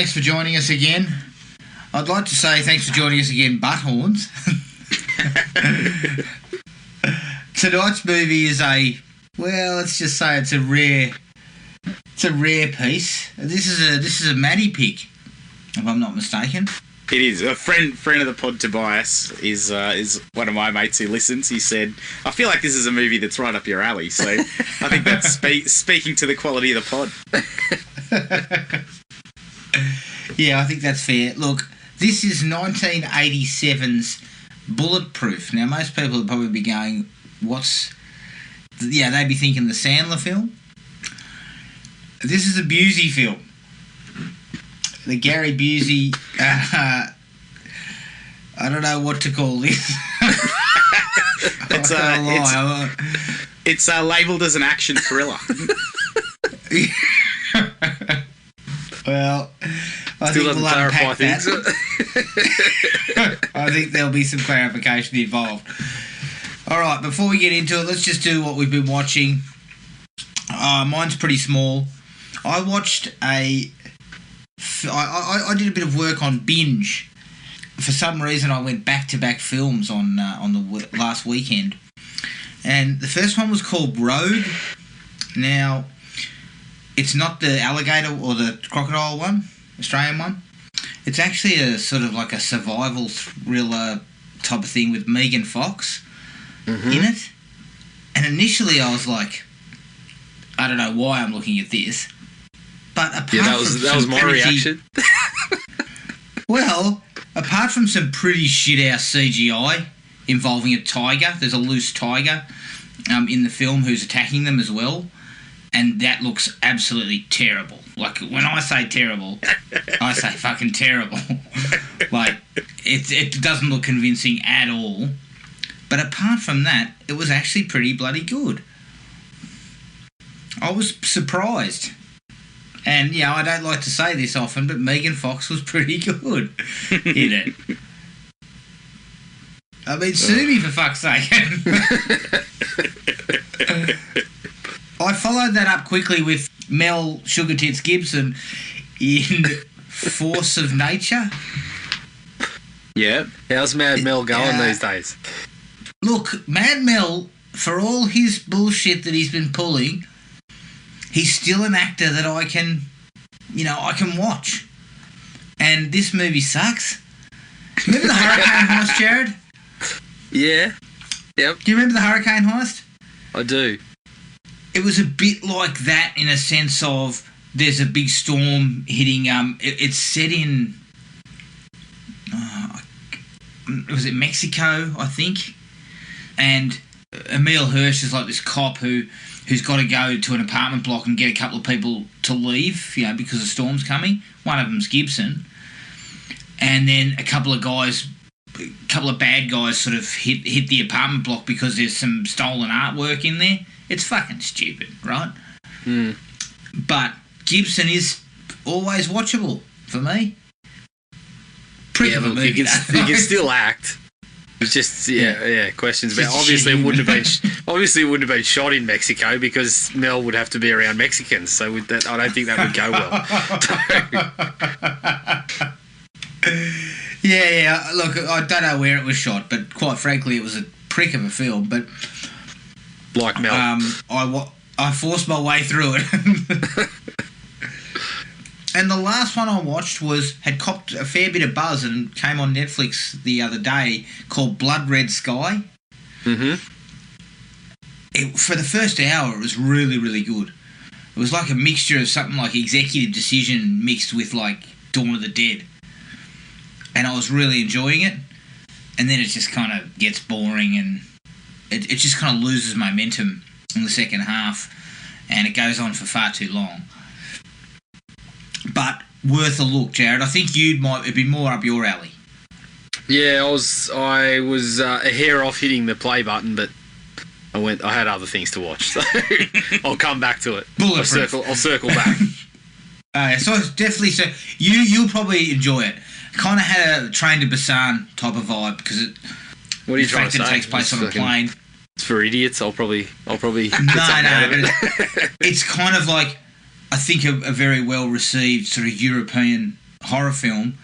Thanks for joining us again. I'd like to say thanks for joining us again, Butthorns. Tonight's movie is let's just say it's a rare piece. This is a Maddie pick, if I'm not mistaken. It is. A friend of the pod, Tobias, is one of my mates who listens. He said, I feel like this is a movie that's right up your alley. So I think that's speaking to the quality of the pod. Yeah, I think that's fair. Look, this is 1987's Bulletproof. Now, most people would probably be going, they'd be thinking the Sandler film. This is a Busey film. The Gary Busey, I don't know what to call this. It's labelled as an action thriller. Well, I Still think we'll unpack things. I think there'll be some clarification involved. All right, before we get into it, let's just do what we've been watching. Mine's pretty small. I watched I did a bit of work on Binge. For some reason, I went back-to-back films on the last weekend. And the first one was called Road. Now, it's not the alligator or the crocodile one, Australian one. It's actually a sort of like a survival thriller type of thing with Megan Fox in it. And initially I was like, I don't know why I'm looking at this. But apart that was my reaction. Well, apart from some pretty shit-ass CGI involving a tiger, there's a loose tiger in the film who's attacking them as well. And that looks absolutely terrible. Like, when I say terrible, I say fucking terrible. Like, it doesn't look convincing at all. But apart from that, it was actually pretty bloody good. I was surprised. And, I don't like to say this often, but Megan Fox was pretty good in it. I mean, sue me for fuck's sake. I followed that up quickly with Mel Sugar Tits Gibson in Force of Nature. Yeah. How's Mad Mel going these days? Look, Mad Mel, for all his bullshit that he's been pulling, he's still an actor that I can watch. And this movie sucks. Remember the Hurricane Heist, Jared? Yeah. Yep. Do you remember the Hurricane Heist? I do. It was a bit like that in a sense of there's a big storm hitting. It's set in. Was it Mexico? I think. And Emile Hirsch is like this cop who's got to go to an apartment block and get a couple of people to leave, because the storm's coming. One of them's Gibson, and then a couple of bad guys sort of hit the apartment block because there's some stolen artwork in there. It's fucking stupid, right? Mm. But Gibson is always watchable for me. Prick of a movie. He can still act. It's just questions about. Obviously, it wouldn't have been shot in Mexico because Mel would have to be around Mexicans. So with that, I don't think that would go well. Yeah. Look, I don't know where it was shot, but quite frankly, it was a prick of a film. But like Mel, I forced my way through it. And the last one I watched had copped a fair bit of buzz and came on Netflix the other day, called Blood Red Sky. Mm-hmm. For the first hour, it was really, really good. It was like a mixture of something like Executive Decision mixed with like Dawn of the Dead. And I was really enjoying it. And then it just kind of gets boring and it just kind of loses momentum in the second half. And it goes on for far too long. But worth a look, Jared. I think it'd be more up your alley. Yeah, I was a hair off hitting the play button, but I had other things to watch, so I'll come back to it. Bulletproof. I'll circle back. So it's definitely you'll probably enjoy it. Kind of had a Train to Busan type of vibe because what are you trying to say? It takes place on a plane. It's for idiots. I'll probably. No. But it's kind of like. I think a very well-received sort of European horror film,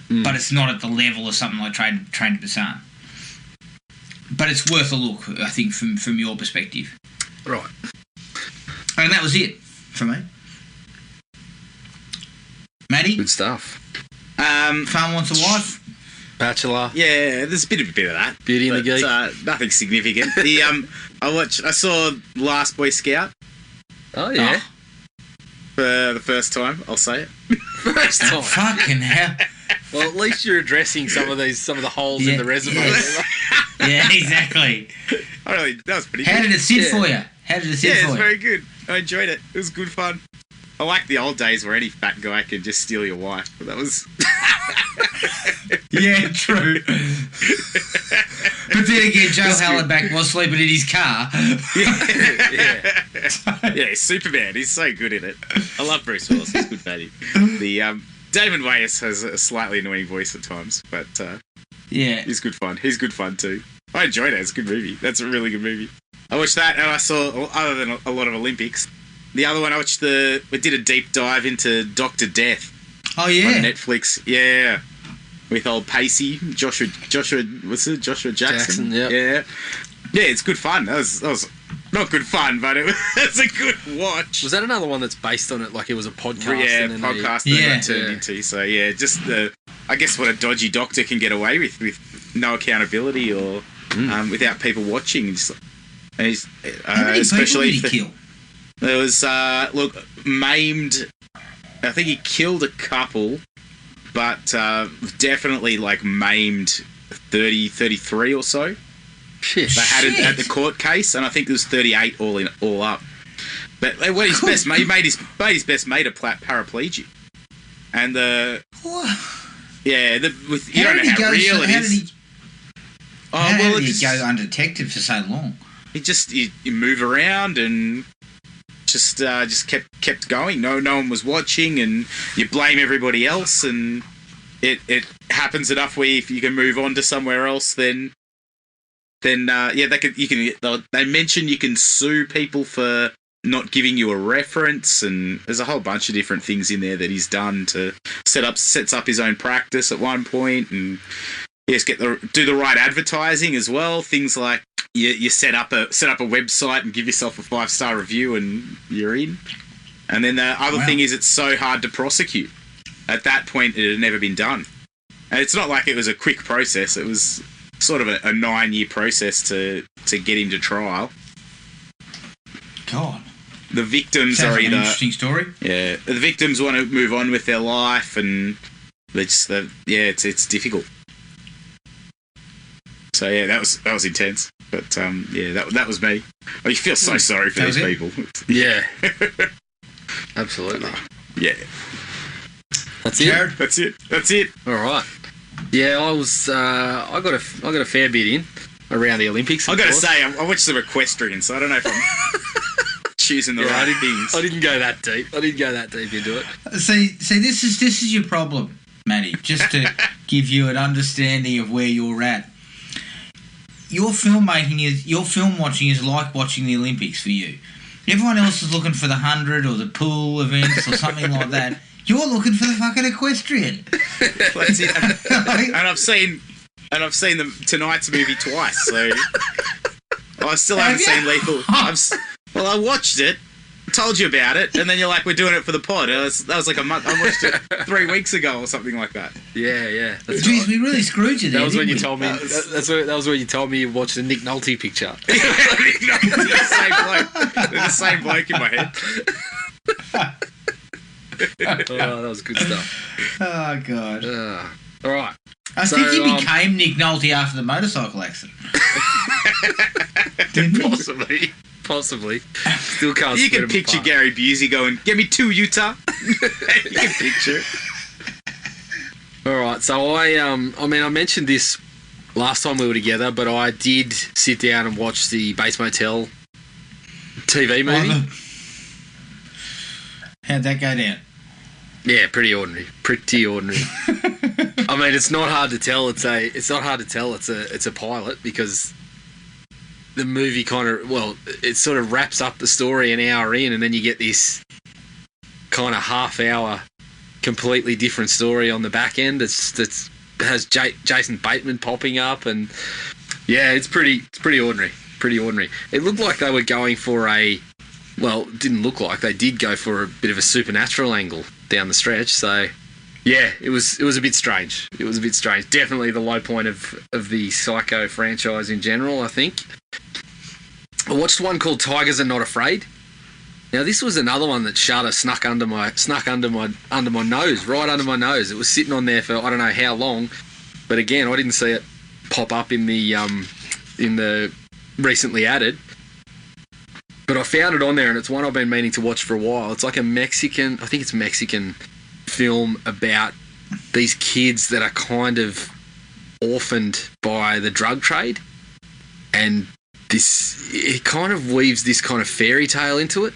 but it's not at the level of something like Train to Busan. But it's worth a look, I think, from your perspective. Right. And that was it for me. Maddie? Good stuff. Farm Wants a Wife? Bachelor. Yeah, there's a bit of that. Beauty and the Geek. Nothing significant. I saw Last Boy Scout. Oh, yeah. For the first time, I'll say it. First time. Fucking hell. Well, at least you're addressing some of the holes in the resume. Yeah, exactly. That was pretty How good. did it sit for you? It's very good. I enjoyed it. It was good fun. I like the old days where any fat guy could just steal your wife, but that was... Yeah, true. But then again, Joe Hallenbeck was sleeping in his car. Yeah, Superman. He's so good in it. I love Bruce Willis. He's good at it. David Wayas has a slightly annoying voice at times, but yeah, he's good fun. He's good fun too. I enjoyed it. It's a good movie. That's a really good movie. I watched that, and I saw, other than a lot of Olympics, the other one I watched we did a deep dive into Dr. Death. Oh yeah, on Netflix. Yeah, with old Pacey, Joshua Jackson. Yeah, it's good fun. That was not good fun, but it was a good watch. Was that another one that's based on it? Like it was a podcast? Yeah, podcast that turned into. So yeah, just I guess what a dodgy doctor can get away with no accountability or without people watching. And he's, how many especially people did he kill? There was maimed. I think he killed a couple, but definitely like maimed 33 or so. Shit. They had it at the court case, and I think there was 38 all up. But what his best mate, he made his best mate a paraplegic, and you don't know how real it is. How did he go undetected for so long? You move around and just kept going. No one was watching, and you blame everybody else, and it happens enough where if you can move on to somewhere else, then they mention you can sue people for not giving you a reference, and there's a whole bunch of different things in there that he's done to sets up his own practice at one point, and yes, do the right advertising as well. Things like you set up a website and give yourself a 5-star review and you're in. And then the other thing is it's so hard to prosecute. At that point, it had never been done, and it's not like it was a quick process. It was sort of a 9-year process to get him to trial. God. The victims Sounds are like either... an interesting story. Yeah. The victims want to move on with their life, and it's difficult. So, yeah, that was intense. But, that was me. Oh, you feel so sorry for these people. Yeah. Absolutely. Yeah. That's it? Jared? That's it. All right. Yeah, I got a fair bit in around the Olympics. I got to say, I watched some equestrian, so I don't know if I'm choosing the right things. I didn't go that deep. Into it. See, this is your problem, Matty. Just to give you an understanding of where you're at. Your film watching is like watching the Olympics for you. Everyone else is looking for the 100 or the pool events or something like that. You're looking for the fucking equestrian. That's it. And I've seen tonight's movie twice, so I still haven't seen Lethal. I watched it, told you about it, and then you're like, we're doing it for the pod. That was like a month. I watched it 3 weeks ago or something like that. Yeah. Jeez, we really screwed you there. That was when you told me. That was when you told me you watched the Nick Nolte picture. Nick Nolte, the same bloke in my head. Oh, that was good stuff. Oh, God. All right. I think he became Nick Nolte after the motorcycle accident. Possibly. Still can't. You can picture Gary Busey going, "Get me 2, Utah." You can picture it. All right. So I mentioned this last time we were together, but I did sit down and watch the Bates Motel TV movie. How'd that go down? Yeah, pretty ordinary. I mean, it's not hard to tell. It's a pilot, because the movie it sort of wraps up the story an hour in, and then you get this kind of half-hour completely different story on the back end. That's has Jason Bateman popping up, and yeah, it's pretty ordinary. Pretty ordinary. It looked like they were going for it didn't look like they did go for a bit of a supernatural angle down the stretch. So yeah, it was a bit strange. It was a bit strange. Definitely the low point of the Psycho franchise in general, I think. I watched one called Tigers Are Not Afraid. Now this was another one that Shudder snuck under my nose, right under my nose. It was sitting on there for I don't know how long, but again, I didn't see it pop up in the recently added. But I found it on there, and it's one I've been meaning to watch for a while. It's like a Mexican film about these kids that are kind of orphaned by the drug trade, and it kind of weaves this kind of fairy tale into it.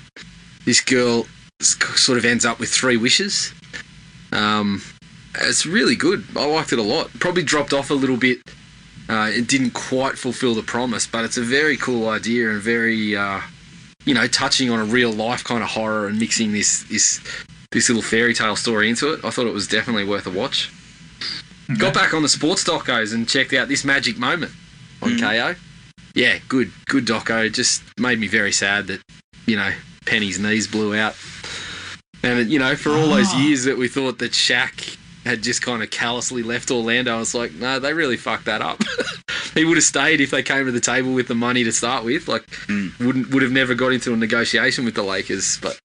This girl sort of ends up with 3 wishes. It's really good. I liked it a lot. Probably dropped off a little bit. It didn't quite fulfill the promise, but it's a very cool idea and very, touching on a real life kind of horror and mixing this little fairy tale story into it. I thought it was definitely worth a watch. Okay. Got back on the sports docos and checked out This Magic Moment on KO. Yeah, good doco. Just made me very sad that, Penny's knees blew out. And, for all those years that we thought that Shaq had just kind of callously left Orlando, I was like, no, they really fucked that up. He would have stayed if they came to the table with the money to start with. Would have never got into a negotiation with the Lakers, but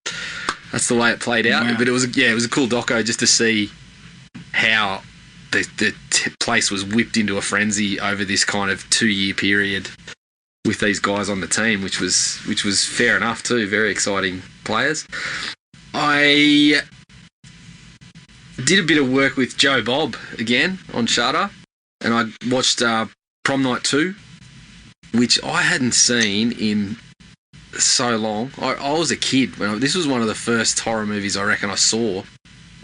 that's the way it played out. Wow. But it was a cool doco just to see how the place was whipped into a frenzy over this kind of 2-year period with these guys on the team, which was fair enough too. Very exciting players. I did a bit of work with Joe Bob again on Shudder, and I watched Prom Night 2, which I hadn't seen in so long. I was a kid this was one of the first horror movies I reckon I saw.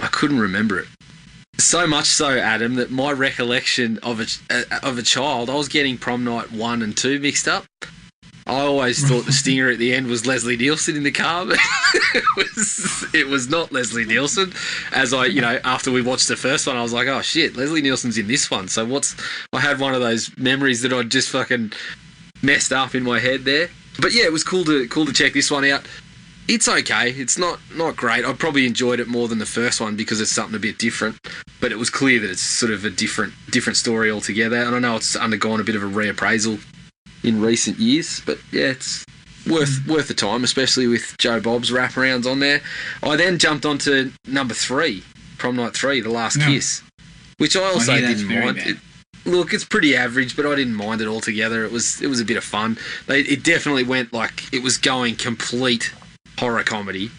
I couldn't remember it. So much so, Adam, that my recollection of a child, I was getting Prom Night 1 and 2 mixed up. I always thought the stinger at the end was Leslie Nielsen in the car, but it was not Leslie Nielsen. As after we watched the first one, I was like, oh shit, Leslie Nielsen's in this one. So I had one of those memories that I'd just fucking messed up in my head there. But yeah, it was cool to check this one out. It's okay. It's not great. I probably enjoyed it more than the first one because it's something a bit different. But it was clear that it's sort of a different story altogether. And I know it's undergone a bit of a reappraisal in recent years. But yeah, it's worth the time, especially with Joe Bob's wraparounds on there. I then jumped onto number 3, Prom Night 3, The Last Kiss, which I also didn't mind. Look, it's pretty average, but I didn't mind it altogether. It was a bit of fun. It definitely went it was going complete horror comedy.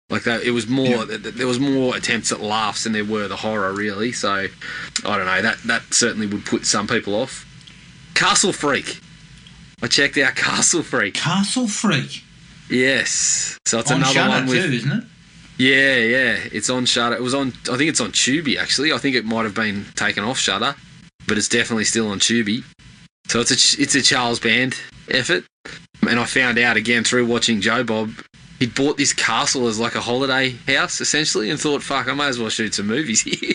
It was more. There was more attempts at laughs than there were the horror, really. So I don't know. That certainly would put some people off. Castle Freak. I checked out Castle Freak. Castle Freak. Yes. So it's on another Shudder one with, too, isn't it? Yeah. It's on Shudder. It was on. I think it's on Tubi actually. I think it might have been taken off Shudder, but it's definitely still on Tubi. So it's a Charles Band effort. And I found out again through watching Joe Bob, he'd bought this castle as like a holiday house, essentially, and thought, fuck, I may as well shoot some movies here.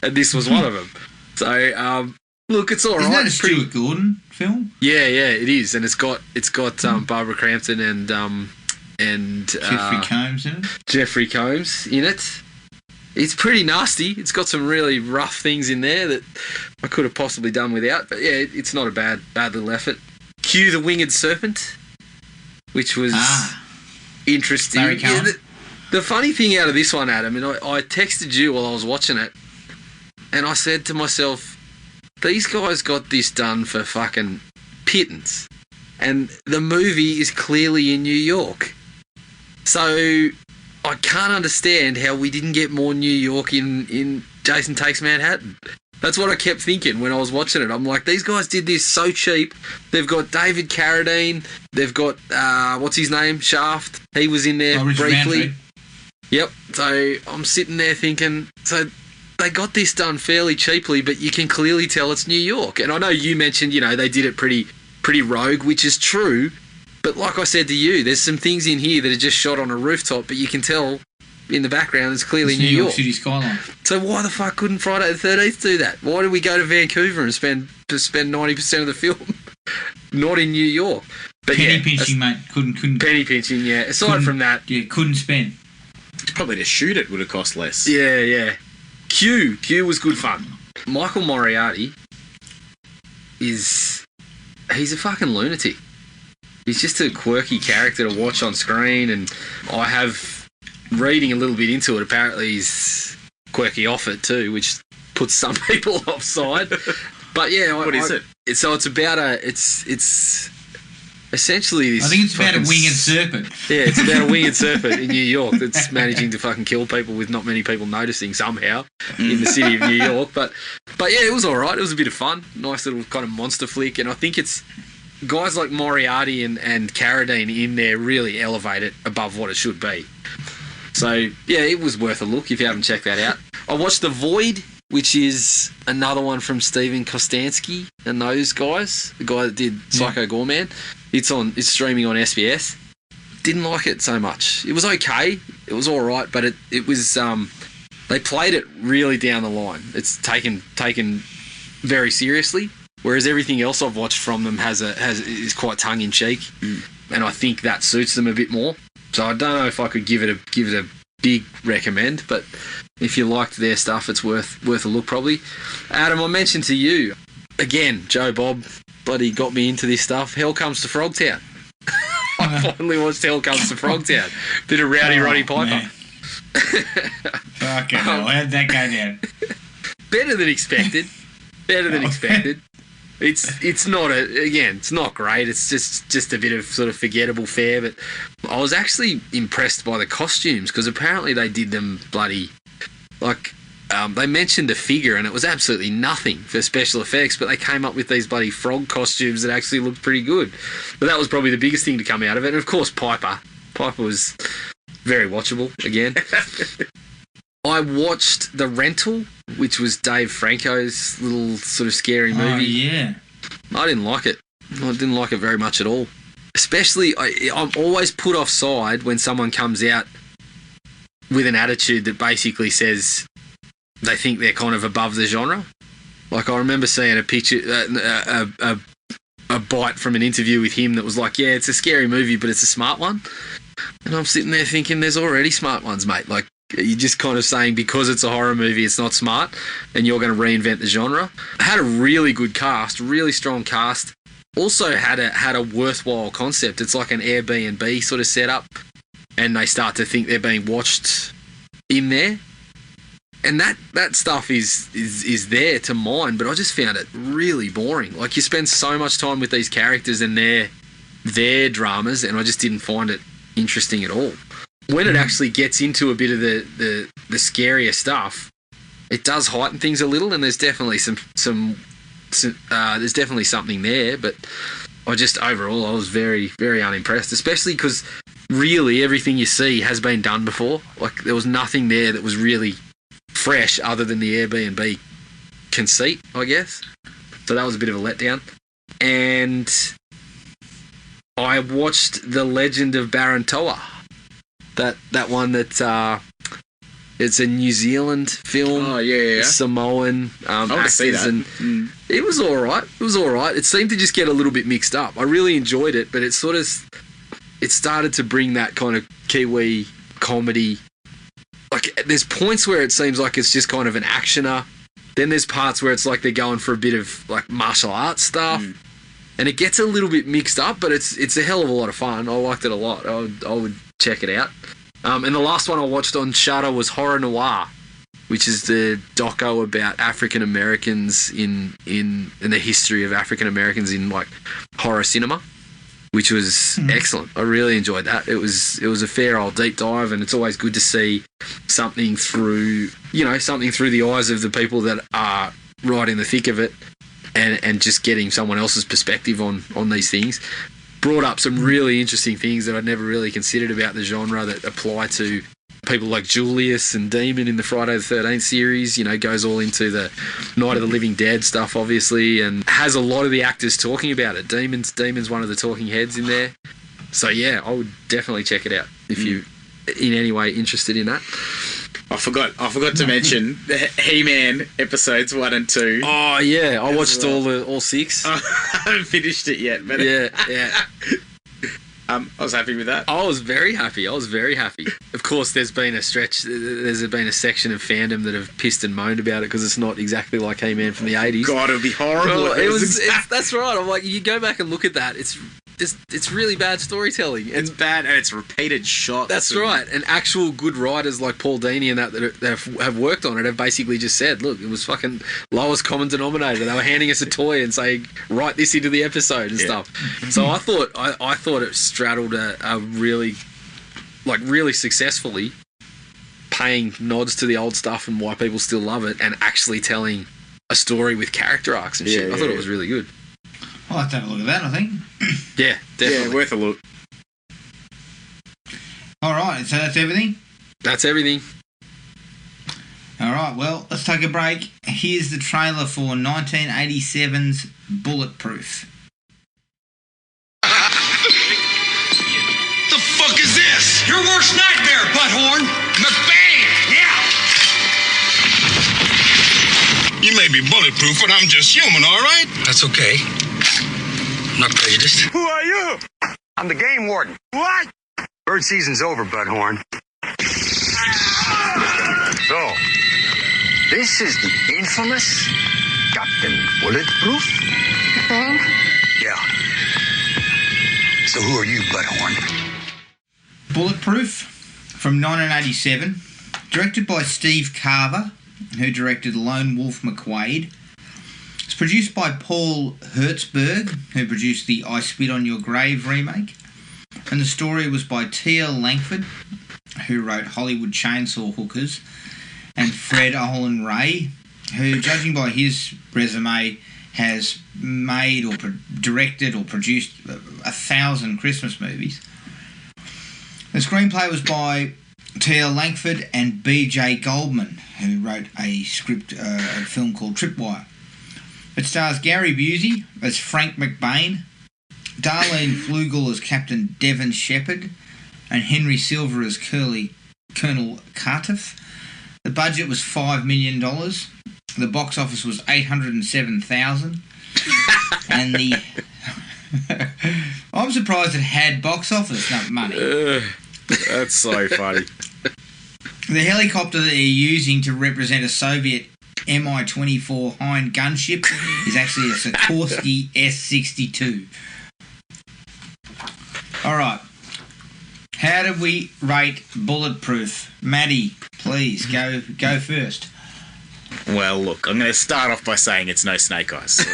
And this was one of them. So, look, it's all right. Isn't that a Stuart Gordon film? Yeah, it is. And it's got Barbara Crampton and Jeffrey Combs in it. Jeffrey Combs in it. It's pretty nasty. It's got some really rough things in there that I could have possibly done without. But yeah, it's not a bad little effort. Cue the Winged Serpent, which was interesting. Yeah, the funny thing out of this one, Adam, and I texted you while I was watching it, and I said to myself, these guys got this done for fucking pittance. And the movie is clearly in New York. So I can't understand how we didn't get more New York in Jason Takes Manhattan. That's what I kept thinking when I was watching it. I'm like, these guys did this so cheap. They've got David Carradine. They've got, what's his name? Shaft. He was in there briefly. Manfred. Yep. So I'm sitting there thinking, so they got this done fairly cheaply, but you can clearly tell it's New York. And I know you mentioned, they did it pretty rogue, which is true. But like I said to you, there's some things in here that are just shot on a rooftop, but you can tell in the background is clearly It's New York. City skyline. So why the fuck couldn't Friday the 13th do that? Why did we go to Vancouver and spend 90% of the film not in New York? But Penny pinching, mate. Couldn't. Penny pinching, yeah. Aside from that, Yeah, couldn't spend. Probably to shoot it would have cost less. yeah. Q was good fun. Michael Moriarty he's a fucking lunatic. He's just a quirky character to watch on screen, and I have reading a little bit into it. Apparently, he's quirky off it too, which puts some people offside. But yeah, What is it? So it's about it's essentially this. I think it's about a fucking winged serpent. Yeah, it's about a winged serpent in New York that's managing to fucking kill people with not many people noticing somehow in the city of New York. But yeah, it was all right. It was a bit of fun. Nice little kind of monster flick, and I think it's guys like Moriarty and Carradine in there really elevate it above what it should be. So yeah, it was worth a look if you haven't checked that out. I watched The Void, which is another one from Steven Kostansky and those guys, the guy that did Psycho Gorman. It's streaming on SBS. Didn't like it so much. It was okay. It was all right, but it was they played it really down the line. It's taken very seriously, whereas everything else I've watched from them is quite tongue in cheek, and I think that suits them a bit more. So I don't know if I could give it a big recommend, but if you liked their stuff, it's worth a look probably. Adam, I mentioned to you again, Joe Bob bloody got me into this stuff. Hell Comes to Frogtown. I finally watched Hell Comes to Frogtown. Bit of Rowdy Roddy Piper. Fucking hell, how'd that go down? Better than expected. It's not it's not great. It's just a bit of sort of forgettable fare. But I was actually impressed by the costumes because apparently they did them bloody like. They mentioned the figure and it was absolutely nothing for special effects, but they came up with these bloody frog costumes that actually looked pretty good. But that was probably the biggest thing to come out of it. And of course, Piper was very watchable again. I watched The Rental, which was Dave Franco's little sort of scary movie. Oh, yeah. I didn't like it. I didn't like it very much at all. Especially, I'm always put offside when someone comes out with an attitude that basically says they think they're kind of above the genre. Like, I remember seeing a picture, a bite from an interview with him that was like, yeah, it's a scary movie, but it's a smart one. And I'm sitting there thinking, there's already smart ones, mate. Like, you're just kind of saying because it's a horror movie, it's not smart, and you're going to reinvent the genre. It had a really good cast, really strong cast. Also had a worthwhile concept. It's like an Airbnb sort of setup, and they start to think they're being watched in there. And that stuff is there to mine, but I just found it really boring. Like, you spend so much time with these characters and their dramas, and I just didn't find it interesting at all. When it actually gets into a bit of the scarier stuff, it does heighten things a little, and there's definitely there's definitely something there. But I was very, very unimpressed, especially because really everything you see has been done before. Like, there was nothing there that was really fresh other than the Airbnb conceit, I guess. So that was a bit of a letdown. And I watched The Legend of Barantoa. That one that it's a New Zealand film. Oh yeah. Samoan actors, and it was all right. It seemed to just get a little bit mixed up. I really enjoyed it, but it started to bring that kind of Kiwi comedy. Like, there's points where it seems like it's just kind of an actioner. Then there's parts where it's like they're going for a bit of like martial arts stuff. And it gets a little bit mixed up, but it's a hell of a lot of fun. I liked it a lot. I would check it out. And the last one I watched on Shudder was Horror Noir, which is the doco about African Americans in the history of African Americans in like horror cinema, which was excellent. I really enjoyed that. It was a fair old deep dive, and it's always good to see something through the eyes of the people that are right in the thick of it. And just getting someone else's perspective on these things. Brought up some really interesting things that I'd never really considered about the genre that apply to people like Julius and Demon in the Friday the 13th series. You know, goes all into the Night of the Living Dead stuff, obviously, and has a lot of the actors talking about it. Demon's one of the talking heads in there. So yeah, I would definitely check it out if in any way interested in that. I forgot to mention He-Man episodes 1 and 2. Oh yeah, I watched all 6. I haven't finished it yet, but Yeah. I was happy with that. I was very happy. Of course, there's been a section of fandom that have pissed and moaned about it because it's not exactly like He-Man from the 80s. God, it would be horrible. Well, that's right. I'm like, you go back and look at that. It's really bad storytelling. It's bad, and it's repeated shots. That's right. And actual good writers like Paul Dini and that have worked on it have basically just said, look, it was fucking lowest common denominator. They were handing us a toy and saying, write this into the episode and stuff. So I thought it straddled a really successfully paying nods to the old stuff and why people still love it, and actually telling a story with character arcs and shit. I thought it was really good. I'll have to have a look at that, I think. Yeah, definitely. Yeah, worth a look. All right, so that's everything? That's everything. All right, well, let's take a break. Here's the trailer for 1987's Bulletproof. The fuck is this? Your worst nightmare, Butthorn! McBain! Yeah! You may be bulletproof, but I'm just human, all right? That's okay. I'm not prejudiced. Who are you? I'm the game warden. What? Bird season's over, Butthorn. So, this is the infamous Captain Bulletproof? Yeah. So who are you, Butthorn? Bulletproof from 1987, directed by Steve Carver, who directed Lone Wolf McQuade. It's produced by Paul Hertzberg, who produced the I Spit on Your Grave remake. And the story was by Tia Langford, who wrote Hollywood Chainsaw Hookers, and Fred Olen Ray, who, judging by his resume, has made or directed or produced 1,000 Christmas movies. The screenplay was by Tia Langford and B.J. Goldman, who wrote a film called Tripwire. It stars Gary Busey as Frank McBain, Darlene Flugel as Captain Devon Shepherd, and Henry Silver as Colonel Cartiff. The budget was $5 million. The box office was $807,000. And I'm surprised it had box office money. That's so funny. The helicopter that they're using to represent a Soviet Mi-24 Hind gunship is actually a Sikorsky S-62. Alright. How did we rate Bulletproof? Maddie, please, go first. Well, look, I'm going to start off by saying it's no Snake Eyes.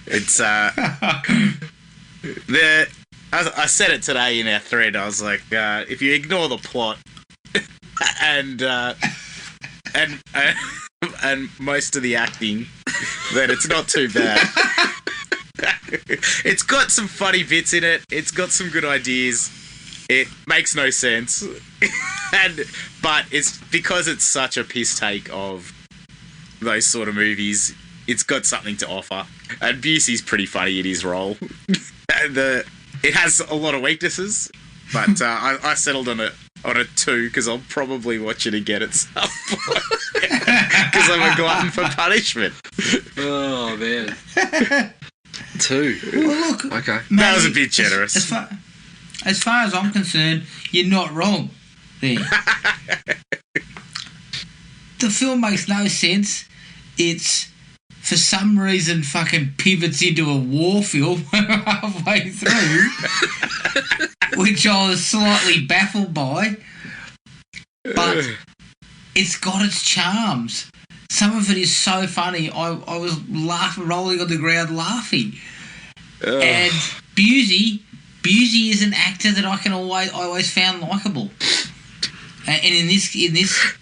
It's, I said it today in our thread. I was like, if you ignore the plot and most of the acting, then it's not too bad. It's got some funny bits in it. It's got some good ideas. It makes no sense. But it's because it's such a piss take of those sort of movies, it's got something to offer. And Busey's pretty funny in his role. And it has a lot of weaknesses, but I settled on a 2 because I'll probably watch it again at some point because I'm a glutton for punishment. Oh man. 2. Well, look, okay. Maddie, That was a bit generous. As far as I'm concerned, you're not wrong there. The film makes no sense. It's, for some reason, fucking pivots into a war film halfway through, which I was slightly baffled by. But it's got its charms. Some of it is so funny. I was rolling on the ground laughing. And Busey is an actor that I always found likeable. And in this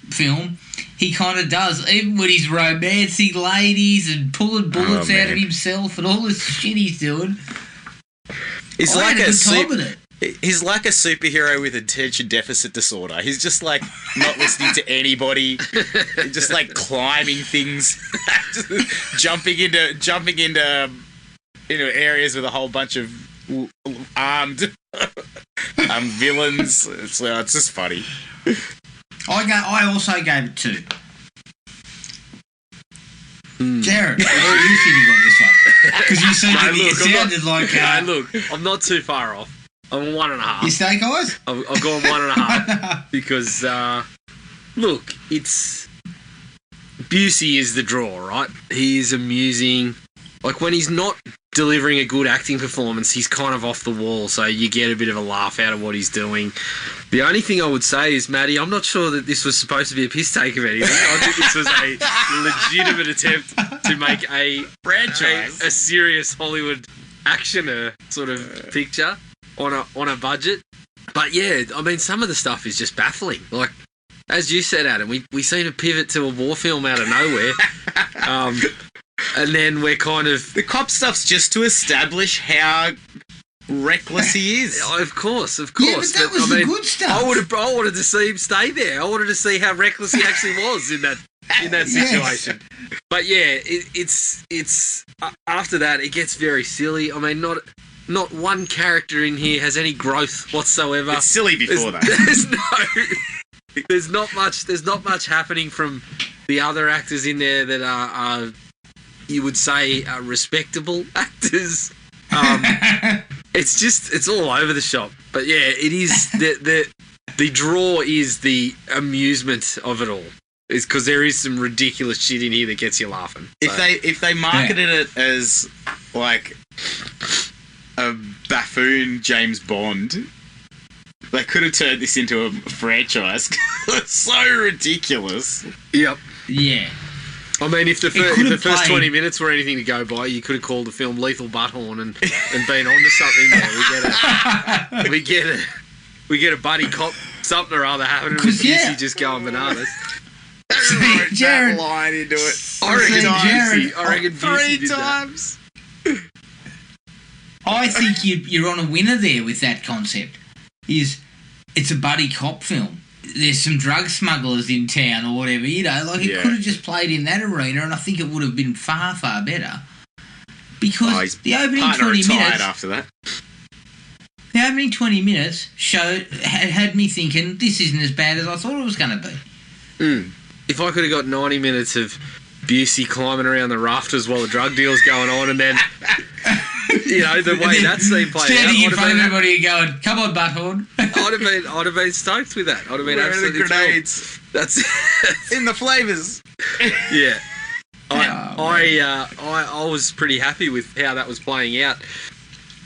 film, he kind of does. Even when he's romancing ladies and pulling bullets out of himself and all this shit he's doing. He's I like had a good time with it. He's like a superhero with attention deficit disorder. He's just like not listening to anybody, just like climbing things, jumping into areas with a whole bunch of armed villains. It's just funny. I also gave it 2. Jared, where are you sitting on this one? Because you seem to be. It sounded like. Look, I'm not too far off. I'm 1.5. You stay, guys? I've gone 1.5 because look, it's Busey is the draw, right? He is amusing. Like when he's not delivering a good acting performance, he's kind of off the wall, so you get a bit of a laugh out of what he's doing. The only thing I would say is, Maddie, I'm not sure that this was supposed to be a piss take of anything. I think this was a legitimate attempt to make a franchise, a serious Hollywood actioner sort of picture on a budget. But yeah, I mean, some of the stuff is just baffling. Like, as you said, Adam, we seem to pivot to a war film out of nowhere. And then we're kind of... The cop stuff's just to establish how reckless he is. Of course. Yeah, but that was the good stuff. I wanted to see him stay there. I wanted to see how reckless he actually was in that situation. Yes. But yeah, it's after that it gets very silly. I mean, not one character in here has any growth whatsoever. It's silly before that. There's not much happening from the other actors in there that are you would say respectable actors. It's all over the shop. But yeah, it is the draw is the amusement of it all. Is because there is some ridiculous shit in here that gets you laughing. So. If they marketed it as like a buffoon James Bond, they could have turned this into a franchise. It's so ridiculous. Yep. Yeah. I mean, if the first 20 minutes were anything to go by, you could have called the film Lethal Butthorn and been onto something there. We get a buddy cop something or other happening with Busey just going bananas. Jared line into it. I reckon Busey 3 did times. I think you're on a winner there with that concept. It's a buddy cop film. There's some drug smugglers in town or whatever, it could have just played in that arena, and I think it would have been far, far better. Because the opening 20 minutes after that. The opening 20 minutes had me thinking this isn't as bad as I thought it was going to be. If I could have got 90 minutes of Busey climbing around the rafters while the drug deal's going on, and then the way that scene played standing out, in front of everybody and going, "Come on, Butthorn!" I'd have been stoked with that. I'd have been absolutely the grenades. Thrilled. That's in the flavours. Yeah, I was pretty happy with how that was playing out,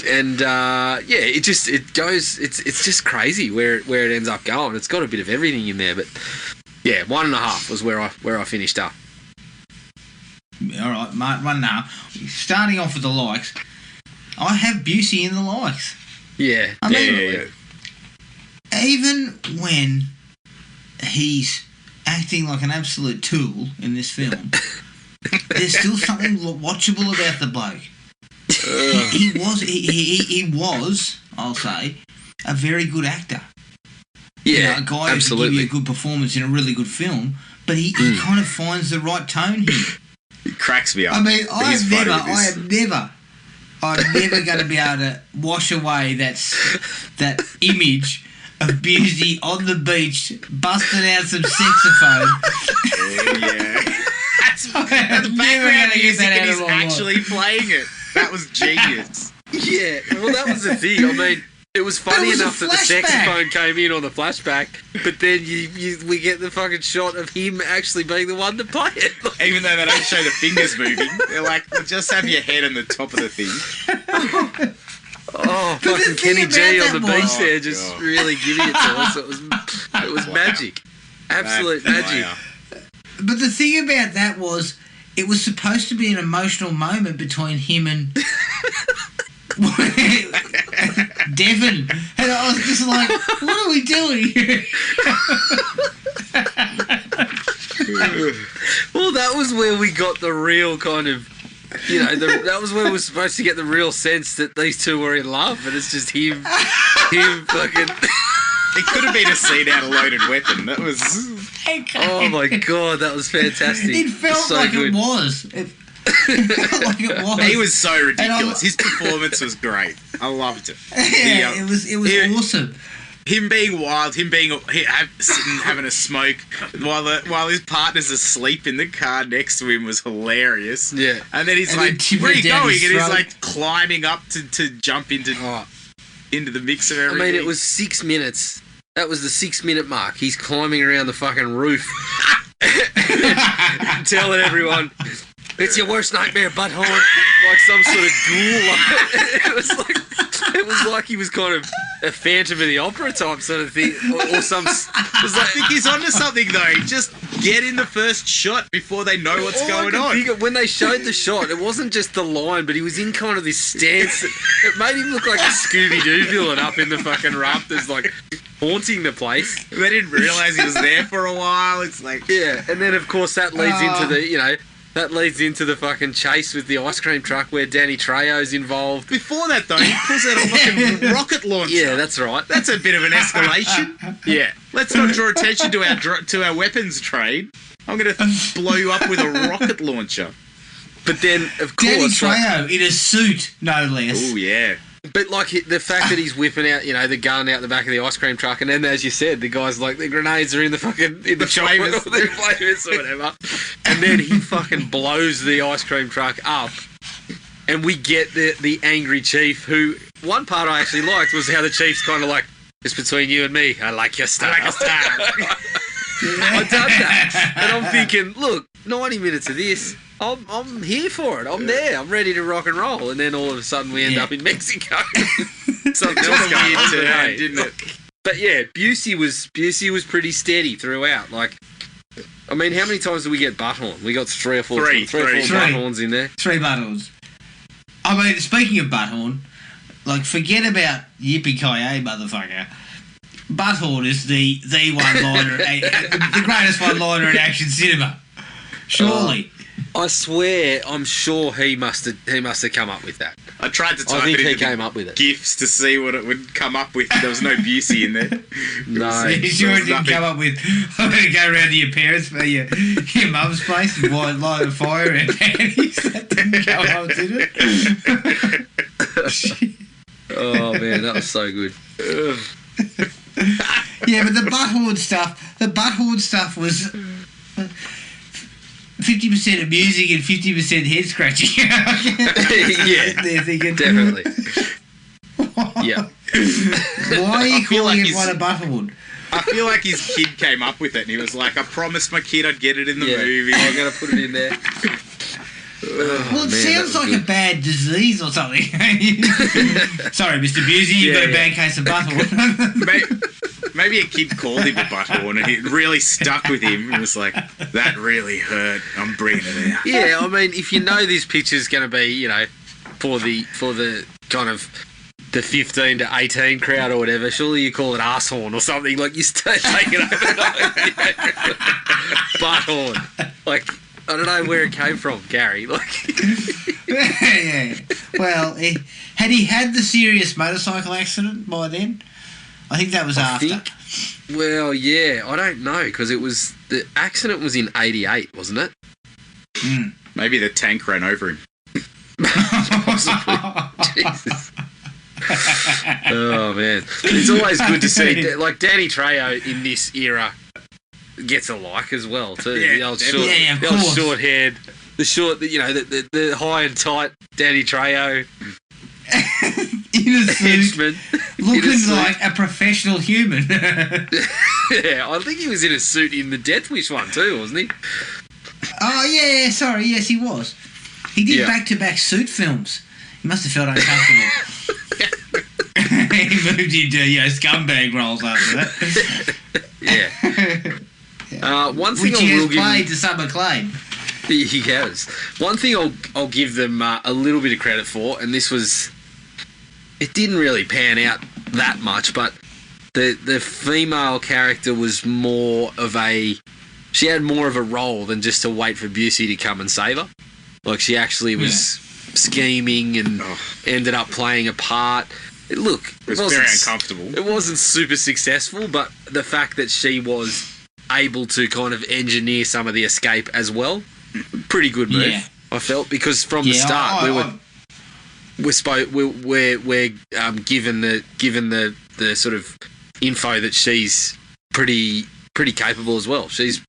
and it goes. It's just crazy where it ends up going. It's got a bit of everything in there, but yeah, 1.5 was where I finished up. All right, 1.5. Starting off with the likes. I have Busey in the likes. Yeah. I mean, even when he's acting like an absolute tool in this film, there's still something watchable about the bloke. He was, I'll say, a very good actor. Yeah, a guy who can give you a good performance in a really good film, but he kind of finds the right tone here. It cracks me up. I mean, I'm never going to be able to wash away that image of Busey on the beach busting out some saxophone. That's the background music and he's actually playing it. That was genius. Yeah, well, that was the thing. I mean, it was funny enough that the saxophone came in on the flashback, but then we get the fucking shot of him actually being the one to play it. Even though they don't show the fingers moving, they're like, well, just have your head on the top of the thing. Fucking Kenny G on the beach there, just really giving it to us. It was magic, absolute magic. But the thing about that was, it was supposed to be an emotional moment between him and Devon, and I was just like, what are we doing here? Well, that was where we got the real kind of, that was where we were supposed to get the real sense that these two were in love, and it's just him fucking... It could have been a scene out of Loaded Weapon. That was... Oh my god, that was fantastic. It felt so like good. it was. Like it was. He was so ridiculous. His performance was great. I loved it. Yeah, it was awesome. Him being wild, sitting having a smoke while his partner's asleep in the car next to him was hilarious. Yeah. And then he's like, "Where are you going?" And he's like climbing up to jump into the mix of everything. I mean, it was 6 minutes. That was the 6 minute mark. He's climbing around the fucking roof, telling everyone, "It's your worst nightmare, Butthorn." Like some sort of ghoul. It was like he was kind of a Phantom of the Opera type sort of thing, or some. I think he's onto something though. Just get in the first shot before they know what's going on. When they showed the shot, it wasn't just the line, but he was in kind of this stance. It made him look like a Scooby-Doo villain up in the fucking rafters, like haunting the place. They didn't realise he was there for a while. It's like, yeah, and then of course that leads into the That leads into the fucking chase with the ice cream truck where Danny Trejo's involved. Before that, though, he pulls out a fucking rocket launcher. Yeah, that's right. That's a bit of an escalation. Yeah. Let's not draw attention to our weapons trade. I'm going to blow you up with a rocket launcher. But then, of course... Danny Trejo in a suit, no less. Oh, yeah. But, like, the fact that he's whipping out, the gun out the back of the ice cream truck, and then, as you said, the guy's like, the grenades are in the chocolate or the flavors or whatever, and then he fucking blows the ice cream truck up, and we get the angry chief, who, one part I actually liked was how the chief's kind of like, "It's between you and me, I like your style." I done that, and I'm thinking, look, 90 minutes of this, I'm here for it. I'm there. I'm ready to rock and roll. And then all of a sudden we end up in Mexico. Something else going on today, didn't it? But yeah, Busey was pretty steady throughout. Like, I mean, how many times did we get Butthorn? We got three or four Butthorns in there. 3 Butthorns. I mean, speaking of Butthorn, like, forget about Yippee-ki-yay, motherfucker. Butthorn is the one-liner, the greatest one-liner in action cinema. Surely. I swear, I'm sure he must have come up with that. I tried to type I think it he into came up with it. GIFs to see what it would come up with. There was no Busey in there. No. You sure it didn't come up with, "I'm going to go around to your parents for your mum's place and light a fire and panties"? That didn't come up, did it? Oh, man, that was so good. Yeah, but the Butthorn stuff was 50% amusing and 50% head scratching. Yeah, they're thinking, definitely. Yeah. Why are you calling everyone a Butthorn? I feel like his kid came up with it and he was like, "I promised my kid I'd get it in the movie. I'm going to put it in there." Well, it sounds like a bad disease or something. Sorry, Mr. Busey, you've got a bad case of Butthorn. Maybe a kid called him a Butthorn and it really stuck with him. He was like, "That really hurt. I'm bringing it out." Yeah, I mean, if you know this picture's going to be, for the kind of the 15 to 18 crowd or whatever, surely you call it arshorn or something. Like, you start taking over Butthorn. Like, I don't know where it came from, Gary. Like, yeah. Well, had he had the serious motorcycle accident by then? I think that was after. Well, yeah, I don't know, because the accident was in 88, wasn't it? Mm. Maybe the tank ran over him. Possibly. Jesus. Oh, man. It's always good to see, like, Danny Trejo in this era gets a like as well, too. Yeah, the old short head, the high and tight Danny Trejo. In a suit, henchman. looking like a professional human. Yeah, I think he was in a suit in the Death Wish one too, wasn't he? Oh, yeah, sorry, yes, he was. He did back-to-back suit films. He must have felt uncomfortable. He moved into scumbag roles after that. Yeah. One thing Which he has played to some acclaim. He has. One thing I'll give them a little bit of credit for, and this was... It didn't really pan out that much, but the female character was more of a... She had more of a role than just to wait for Busey to come and save her. Like, she actually was scheming and ended up playing a part. It was very uncomfortable. It wasn't super successful, but the fact that she was able to kind of engineer some of the escape as well, pretty good move. Yeah. I felt, because from the start we're given the sort of info that she's pretty capable as well. She's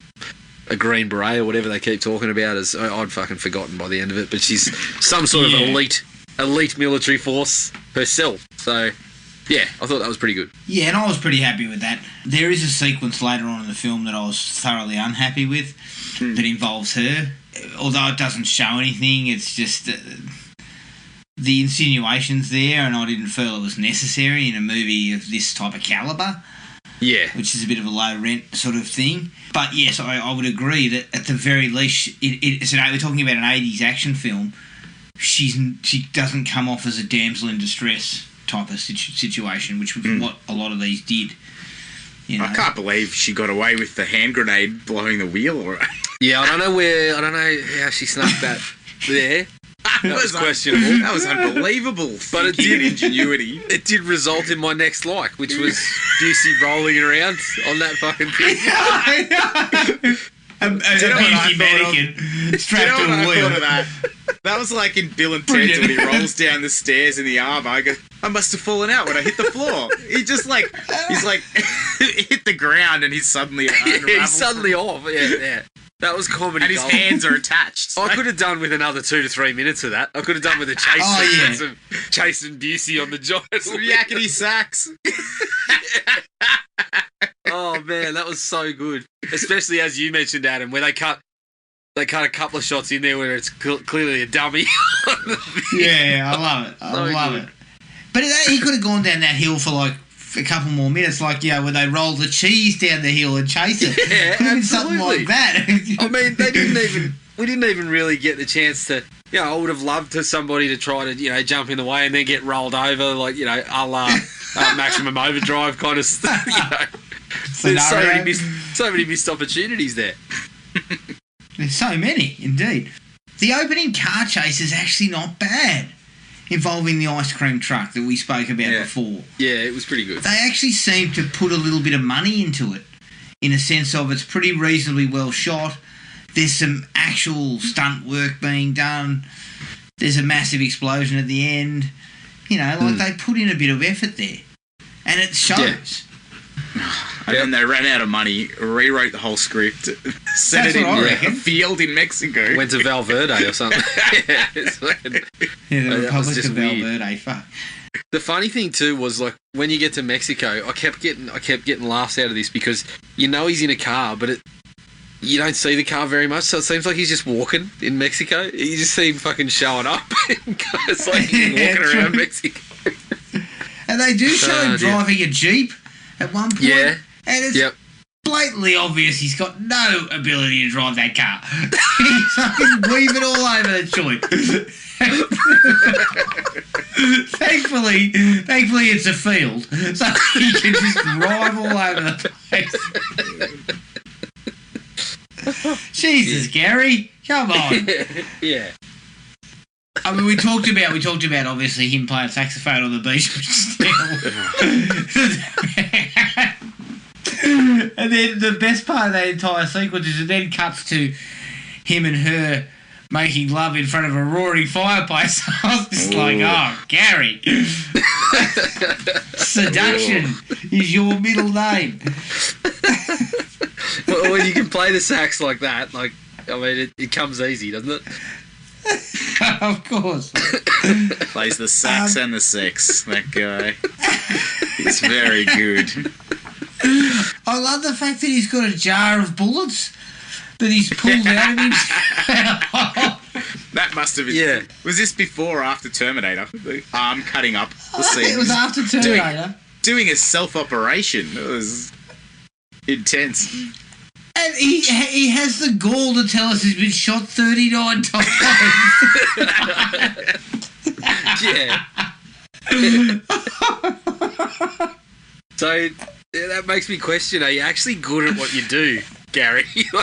a Green Beret or whatever they keep talking about. As I'd fucking forgotten by the end of it, but she's some sort of elite military force herself. So yeah, I thought that was pretty good. Yeah, and I was pretty happy with that. There is a sequence later on in the film that I was thoroughly unhappy with that involves her. Although it doesn't show anything, it's just the insinuations there, and I didn't feel it was necessary in a movie of this type of calibre. Yeah. Which is a bit of a low rent sort of thing. But yes, I would agree that at the very least, we're talking about an 80s action film, she doesn't come off as a damsel in distress type of situation, which was what a lot of these did. You know? I can't believe she got away with the hand grenade blowing the wheel. Yeah, I don't know how she snuck that there. That was questionable. That was unbelievable. But it did ingenuity. It did result in my next like, which was Busey rolling around on that fucking thing. A Busey mannequin strapped to a wheel. That was like in Bill and Ted when he rolls down the stairs in the armour. I go, I must have fallen out when I hit the floor. He's like hit the ground and he's suddenly he's suddenly off. Yeah. That was comedy. And his hands are attached. I could have done with another 2 to 3 minutes of that. I could have done with a chase sequence of chasing Busey on the giant. Some yakety sax. Oh man, that was so good. Especially as you mentioned, Adam, where they cut a couple of shots in there where it's clearly a dummy. Yeah, I love it. I love it. But he could have gone down that hill for like a couple more minutes, like, where they roll the cheese down the hill and chase it. Yeah, could have been something like that. I mean, we didn't even really get the chance to, I would have loved somebody to try to, jump in the way and then get rolled over, like, a la Maximum Overdrive kind of stuff, There's so many missed opportunities there. There's so many, indeed. The opening car chase is actually not bad, involving the ice cream truck that we spoke about before. Yeah, it was pretty good. They actually seem to put a little bit of money into it, in a sense of it's pretty reasonably well shot. There's some actual stunt work being done. There's a massive explosion at the end. They put in a bit of effort there. And it shows. And then they ran out of money, rewrote the whole script, set it in a field in Mexico. Went to Valverde or something. The Republic of Valverde. Fuck. The funny thing too was, like, when you get to Mexico, I kept getting laughs out of this because he's in a car, but you don't see the car very much, so it seems like he's just walking in Mexico. You just see him fucking showing up. It's like he's walking around Mexico. And they do show him driving a Jeep at one point. Yeah. And it's blatantly obvious he's got no ability to drive that car. He's fucking weaving all over the joint. Thankfully it's a field, so he can just drive all over the place. Jesus, Gary, come on. Yeah. I mean, we talked about obviously him playing saxophone on the beach, but still. And then the best part of that entire sequence is it then cuts to him and her making love in front of a roaring fireplace. I was just like, oh, Gary. Seduction is your middle name. Well, when you can play the sax like that, it comes easy, doesn't it? Of course. Plays the sax and the sex, that guy. He's very good. I love the fact that he's got a jar of bullets that he's pulled out of himself. That must have been... Yeah. Was this before or after Terminator? The arm cutting up the scene. It was after Terminator. Doing a self-operation. It was intense. And he has the gall to tell us he's been shot 39 times. Yeah. So... Yeah, that makes me question, are you actually good at what you do, Gary? You're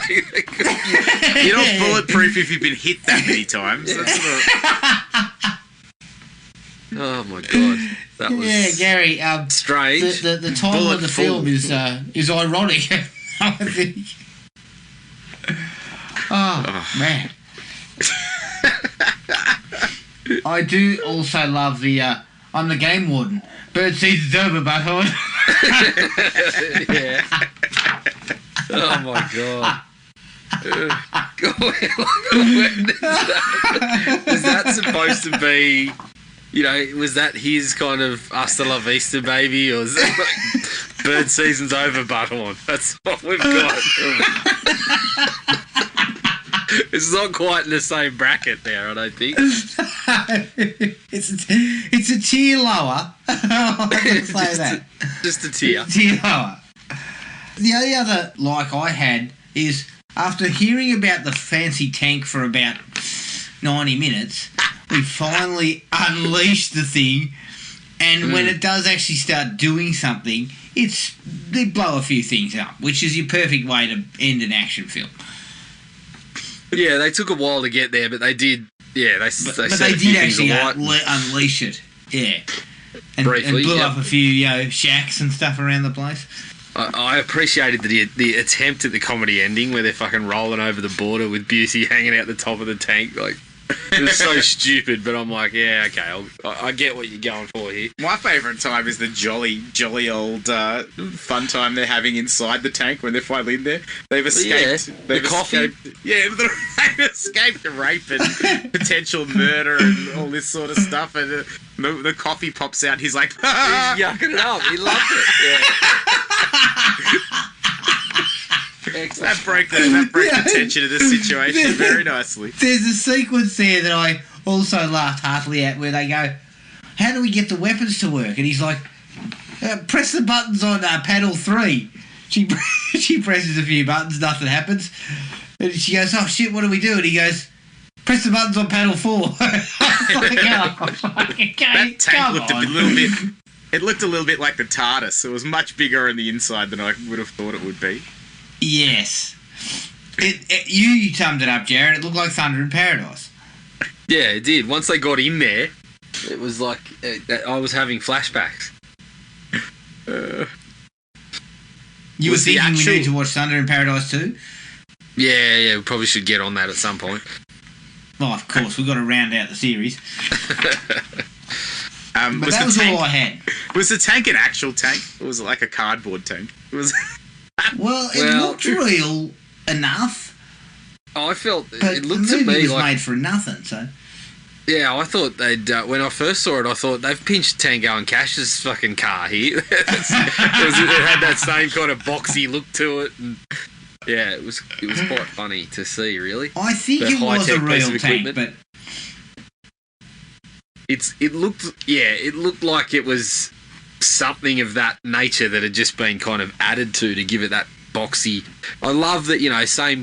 not bulletproof if you've been hit that many times. Oh my god. That was Gary, strange. The title of the film is ironic, I think. Oh, man. I do also love the I'm the game warden. Bird season's over, Butthorn. Yeah. Oh my god. Was that supposed to be, you know, was that his kind of hasta la vista baby, or was that like bird season's over, Butthorn? That's what we've got. It's not quite in the same bracket there, I don't think. It's a tier lower. I'll say that. Just a tier. Tier lower. The only other like I had is after hearing about the fancy tank for about 90 minutes, we finally unleashed the thing, and when it does actually start doing something, they blow a few things up, which is your perfect way to end an action film. Yeah, they took a while to get there, but they did. Yeah, they but they did actually unleash it. Yeah, and blew up a few shacks and stuff around the place. I appreciated the attempt at the comedy ending where they're fucking rolling over the border with Busey hanging out the top of the tank. Like, it was so stupid, but I'm like, yeah, okay, I get what you're going for here. My favourite time is the jolly old fun time they're having inside the tank when they're finally in there. They've escaped. Yeah, the coffee. They've escaped rape and potential murder and all this sort of stuff. And the coffee pops out. He's like, he's yucking it up. He loved it. Yeah. That broke the tension of the situation very nicely. There's a sequence there that I also laughed heartily at where they go, how do we get the weapons to work? And he's like, press the buttons on panel 3. She presses a few buttons, nothing happens. And she goes, oh shit, what do we do? And he goes, press the buttons on panel 4. That tank looked a little bit... It looked a little bit like the TARDIS. It was much bigger on the inside than I would have thought it would be. Yes. You summed it up, Jared. It looked like Thunder in Paradise. Yeah, it did. Once they got in there, it was like I was having flashbacks. You were thinking we need to watch Thunder in Paradise too? Yeah, we probably should get on that at some point. Well, of course, we've got to round out the series. But was that was tank, all I had. Was the tank an actual tank? Or was it like a cardboard tank? It looked real enough. I felt but it looked the movie to me was like made for nothing. So yeah, I thought they'd. When I first saw it, I thought they've pinched Tango and Cash's fucking car here. It had that same kind of boxy look to it, and yeah, it was quite funny to see. Really, I think it was a real tank, but it looked like it was something of that nature that had just been kind of added to give it that boxy. I love that,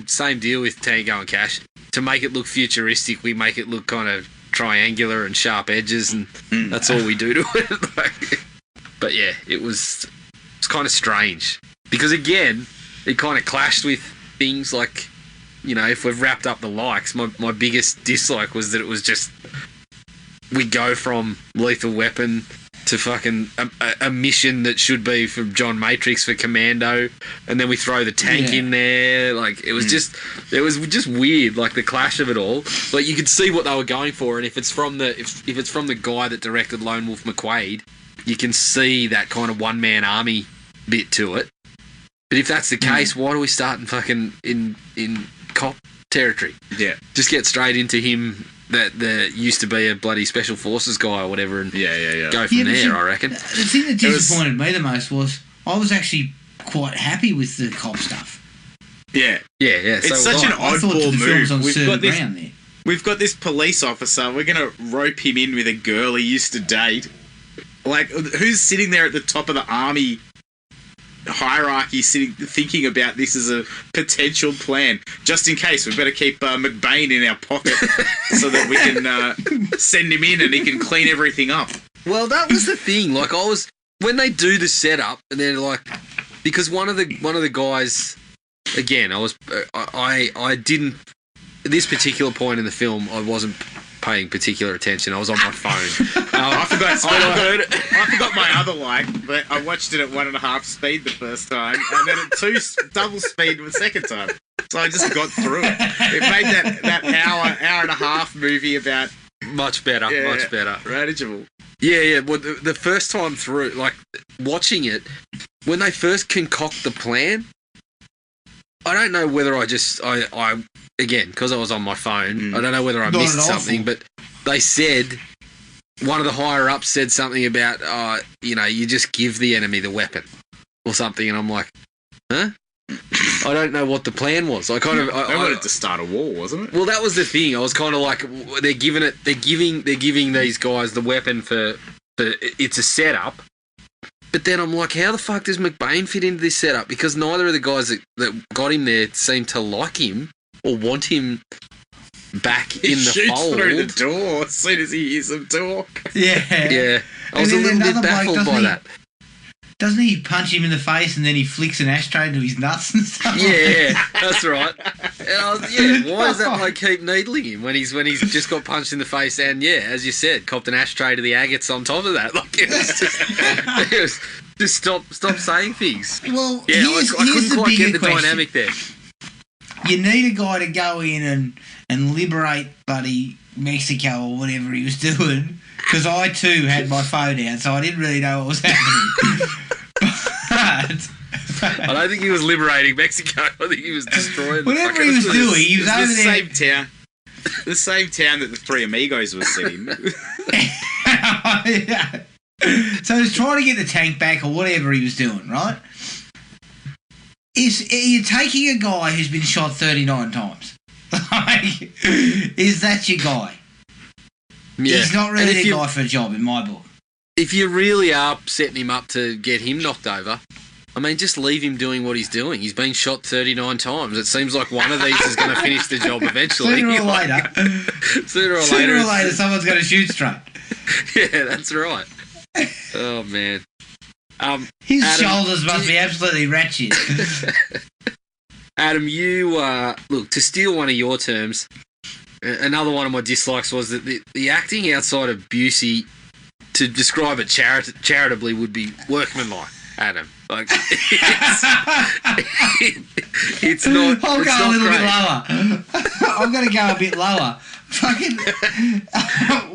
same deal with Tango and Cash. To make it look futuristic, we make it look kind of triangular and sharp edges, and that's all we do to it. But yeah, it's kind of strange because again, it kind of clashed with things like, if we've wrapped up the likes, my biggest dislike was that it was just we go from Lethal Weapon to fucking a mission that should be from John Matrix for Commando, and then we throw the tank in there. Like it was just weird, like the clash of it all. But you could see what they were going for, and if it's from the guy that directed Lone Wolf McQuade, you can see that kind of one man army bit to it. But if that's the case, why do we start in fucking in cop territory? Yeah, just get straight into him. That there used to be a bloody special forces guy or whatever, and go from there. I reckon. The thing that disappointed me the most was I was actually quite happy with the cop stuff. Yeah. It's such an oddball move. We've got this police officer. We're going to rope him in with a girl he used to date. Like, who's sitting there at the top of the army hierarchy thinking about this as a potential plan? Just in case, we better keep McBain in our pocket so that we can send him in and he can clean everything up. Well, that was the thing. Like, when they do the setup, and they're like, because one of the guys, again, I didn't, at this particular point in the film, I wasn't paying particular attention. I was on my phone. I forgot my other but I watched it at 1.5 speed the first time, and then at 2 double speed the second time. So I just got through it. It made that hour and a half movie about Much better, Yeah. much better. Manageable. Yeah. Well, the first time through, like, watching it, when they first concoct the plan, I don't know whether I again, because I was on my phone, I don't know whether I Not missed an something, but they said, one of the higher-ups said something about, you just give the enemy the weapon or something, and I'm like, huh? I don't know what the plan was. I kind of... They wanted to start a war, wasn't it? Well, that was the thing. I was kind of like, they're giving these guys the weapon for it's a setup. But then I'm like, how the fuck does McBain fit into this setup? Because neither of the guys that got him there seem to like him or want him back in the shoots fold. through the door as soon as he hears them talk. Yeah. Yeah. I was a little bit baffled by that. Doesn't he punch him in the face and then he flicks an ashtray into his nuts and stuff? Yeah, that's right. And why does that bloke keep needling him when he's just got punched in the face and, as you said, copped an ashtray to the agates on top of that? Like, just stop saying things. Well, Yeah, I couldn't quite get the dynamic there. You need a guy to go in and liberate bloody Mexico or whatever he was doing, because I too had my phone out, so I didn't really know what was happening. I don't think he was liberating Mexico. I think he was destroying whatever he was doing. He was over the there. the same town that the Three Amigos was set in. Yeah. So he was trying to get the tank back or whatever he was doing, right? You're taking a guy who's been shot 39 times. Like, is that your guy? Yeah. He's not really the guy for a job in my book. If you really are setting him up to get him knocked over, I mean, just leave him doing what he's doing. He's been shot 39 times. It seems like one of these is going to finish the job eventually. Sooner or later. Sooner or later, someone's going to shoot straight. Yeah, that's right. Oh, man. His shoulders must be absolutely ratchet. Adam, you, look, to steal one of your terms, another one of my dislikes was that the acting outside of Busey, to describe it charitably, would be workmanlike, Adam. Like, it's not. I'll it's go not a little great. bit lower. I'm going to go a bit lower. Fucking,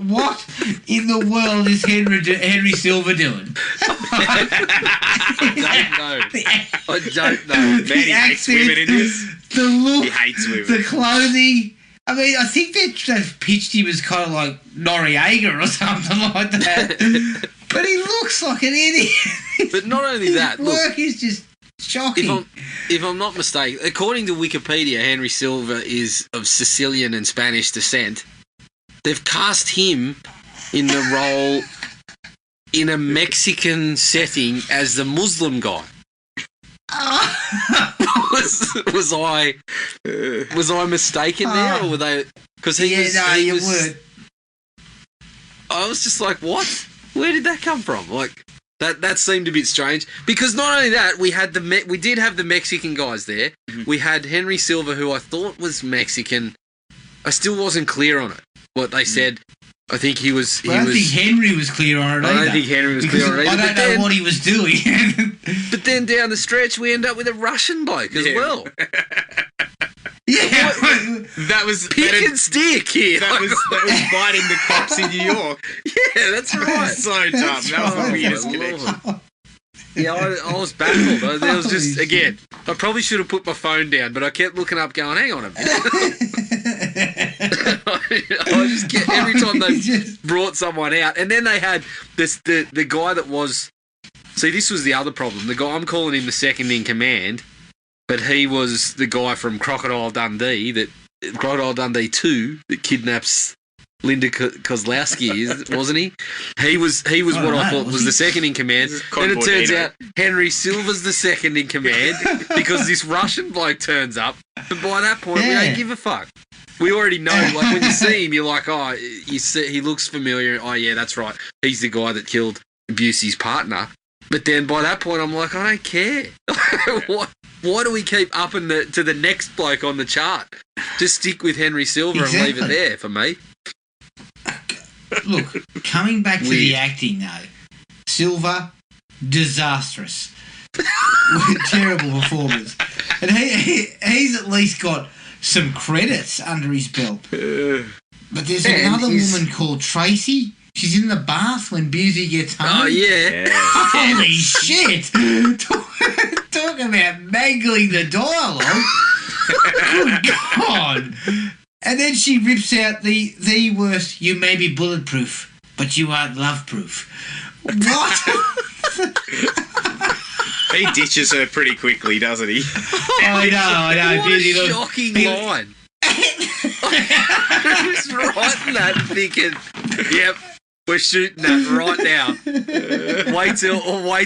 what in the world is Henry Silver doing? I don't know. Man, he hates women in this. The look, He hates women. the clothing. I mean, I think they've pitched him as kind of like Noriega or something like that. But he looks like an idiot. But not only that, his work is just shocking. If I'm not mistaken, according to Wikipedia, Henry Silva is of Sicilian and Spanish descent. They've cast him in the role in a Mexican setting as the Muslim guy. Was I mistaken there, or were they? Because he was. You weren't. I was just like, what? Where did that come from? Like that seemed a bit strange. Because not only that, we did have the Mexican guys there. Mm-hmm. We had Henry Silva, who I thought was Mexican. I still wasn't clear on it. What they said. I think he was. I don't think Henry was clear on it either. I don't think Henry was clear on it either. I don't know what he was doing. But then down the stretch, we end up with a Russian bloke as well. Yeah, that was pick and stick here. That was fighting the cops in New York. Yeah, that's right. So dumb. That was the weirdest connection. Yeah, I was baffled. There was just, again, I probably should have put my phone down, but I kept looking up going, hang on a minute. I just get, every time they brought someone out, and then they had the guy that was, see, this was the other problem. The guy, I'm calling him the second in command, but he was the guy from Crocodile Dundee 2 that kidnaps Linda Kozlowski, wasn't he? He was what I thought was the second in command. Then it turns out Henry Silva's the second in command because this Russian bloke turns up. But by that point, we don't give a fuck. We already know. Like when you see him, you're like, oh, you see, he looks familiar. Oh yeah, that's right. He's the guy that killed Busey's partner. But then by that point, I'm like, I don't care. Why do we keep upping to the next bloke on the chart? Just stick with Henry Silva and leave it there for me. Look, coming back to the acting though, Silva, disastrous. Terrible performance. And he's at least got some credits under his belt. But there's Yeah, another woman called Tracy. She's in the bath when Busey gets home. Oh, yeah. Holy shit! Talk about mangling the dialogue. Good God. And then she rips out the worst, you may be bulletproof, but you aren't love-proof. What? He ditches her pretty quickly, doesn't he? I know. What Busey a looks- shocking he- line. I was writing that and thinking, yep, we're shooting that right now. Wait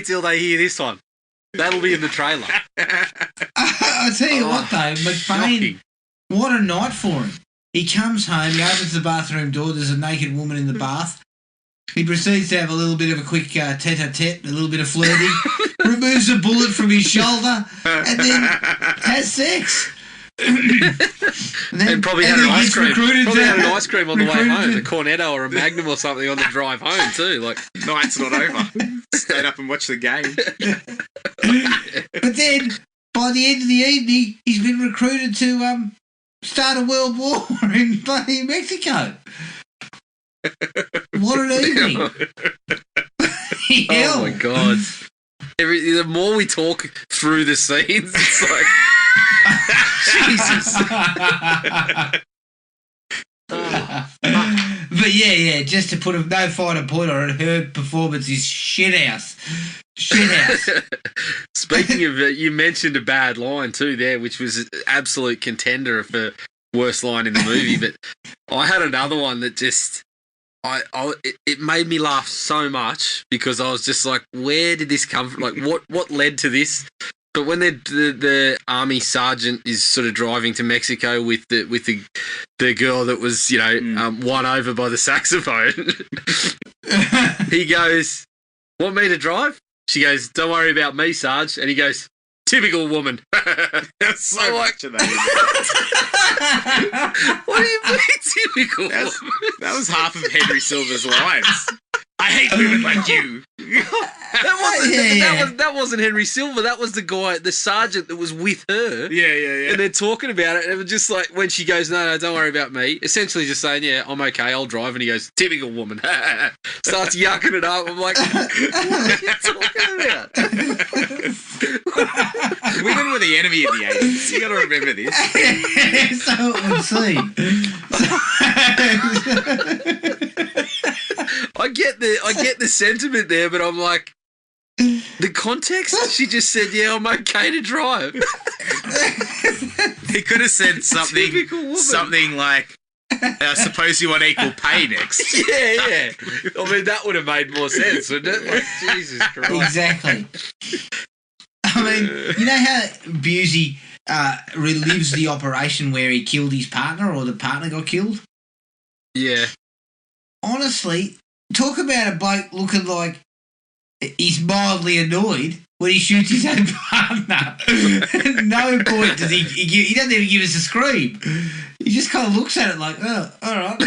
till they hear this one. That'll be in the trailer. I'll tell you what, though, McBain, Shocking. what a night for him. He comes home, he opens the bathroom door, there's a naked woman in the bath. He proceeds to have a little bit of a quick tete-a-tete, a little bit of flirting, removes a bullet from his shoulder, and then has sex. And probably had an ice cream. Probably had an ice cream on the way home, a Cornetto or a Magnum or something on the drive home too. Like, Night's not over. Stayed up and watched the game. But then, by the end of the evening, he's been recruited to start a world war in bloody Mexico. What an evening! oh my god! The more we talk through the scenes, it's like Jesus. But yeah, just to put no finer point on it, her performance is shithouse. Speaking of it, you mentioned a bad line too there, which was an absolute contender for worst line in the movie. But I had another one that just, it made me laugh so much because I was just like, where did this come from? Like, what led to this? But when the army sergeant is sort of driving to Mexico with the girl that was won over by the saxophone, he goes, "Want me to drive?" She goes, "Don't worry about me, Sarge." And he goes, "Typical woman." That's so much of that. What do you mean, typical woman? That was half of Henry Silver's lines. I hate women like you. That wasn't Henry Silver. That was the guy, the sergeant that was with her. Yeah. And they're talking about it, and it was just like when she goes, "No, don't worry about me." Essentially, just saying, "Yeah, I'm okay. I'll drive." And he goes, "Typical woman." Starts yucking it up. I'm like, "What are you talking about?" Women were the enemy in the 80s. You got to remember this. So it would seem. I get the sentiment there, but I'm like, the context. She just said, "Yeah, I'm okay to drive." He could have said something like, "I suppose you want equal pay next." Yeah. I mean, that would have made more sense, wouldn't it? Like, Jesus Christ. Exactly. I mean, you know how Busey relives the operation where he killed his partner or the partner got killed? Yeah. Honestly, talk about a bloke looking like he's mildly annoyed when he shoots his own partner. No point does he doesn't even give us a scream. He just kind of looks at it like, "Oh, all right."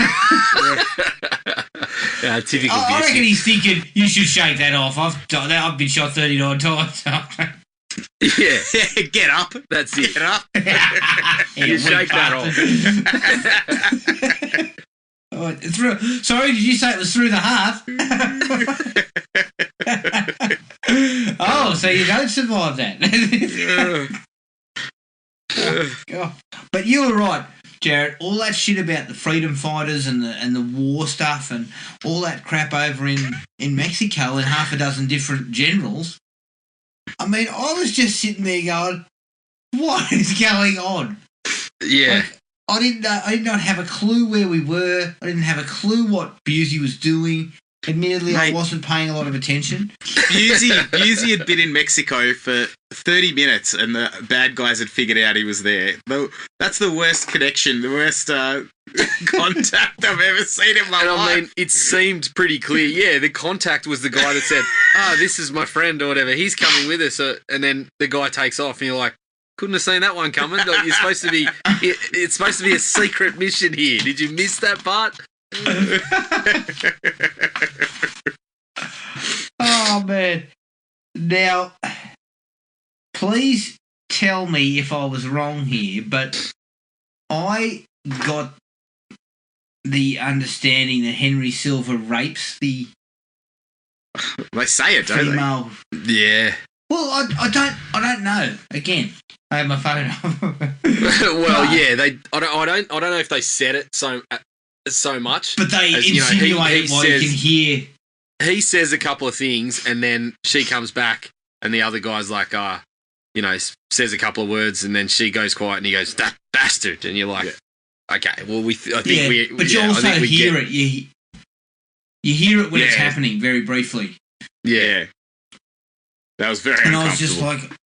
Yeah, typical. I reckon he's thinking, "You should shake that off. I've been shot 39 times." Yeah, get up. That's it. Get up. You shake that off. Oh, sorry, did you say it was through the heart? Oh, so you don't survive that. God. But you were right, Jared. All that shit about the freedom fighters and the war stuff and all that crap over in Mexico and half a dozen different generals. I mean, I was just sitting there going, "What is going on?" Yeah. Like, I did not have a clue where we were. I didn't have a clue what Busey was doing. Admittedly, I wasn't paying a lot of attention. Busey had been in Mexico for 30 minutes and the bad guys had figured out he was there. That's the worst connection, the worst contact I've ever seen in my life. I mean, it seemed pretty clear. Yeah, the contact was the guy that said, "This is my friend," or whatever. He's coming with us. And then the guy takes off and you're like, couldn't have seen that one coming. Like, it's supposed to be a secret mission here. Did you miss that part? Oh, man. Now, please tell me if I was wrong here, but I got the understanding that Henry Silver rapes the They say it, don't female. Yeah. Well, I don't know. Again, I have my phone off. Well, yeah, I don't know if they said it so much, but they as, insinuate he what says, you can hear. He says a couple of things, and then she comes back, and the other guy's like, says a couple of words, and then she goes quiet, and he goes, "That bastard," and you're like, okay, well, but you also hear it. You hear it when it's happening very briefly. Yeah. That was very uncomfortable. And I was just like,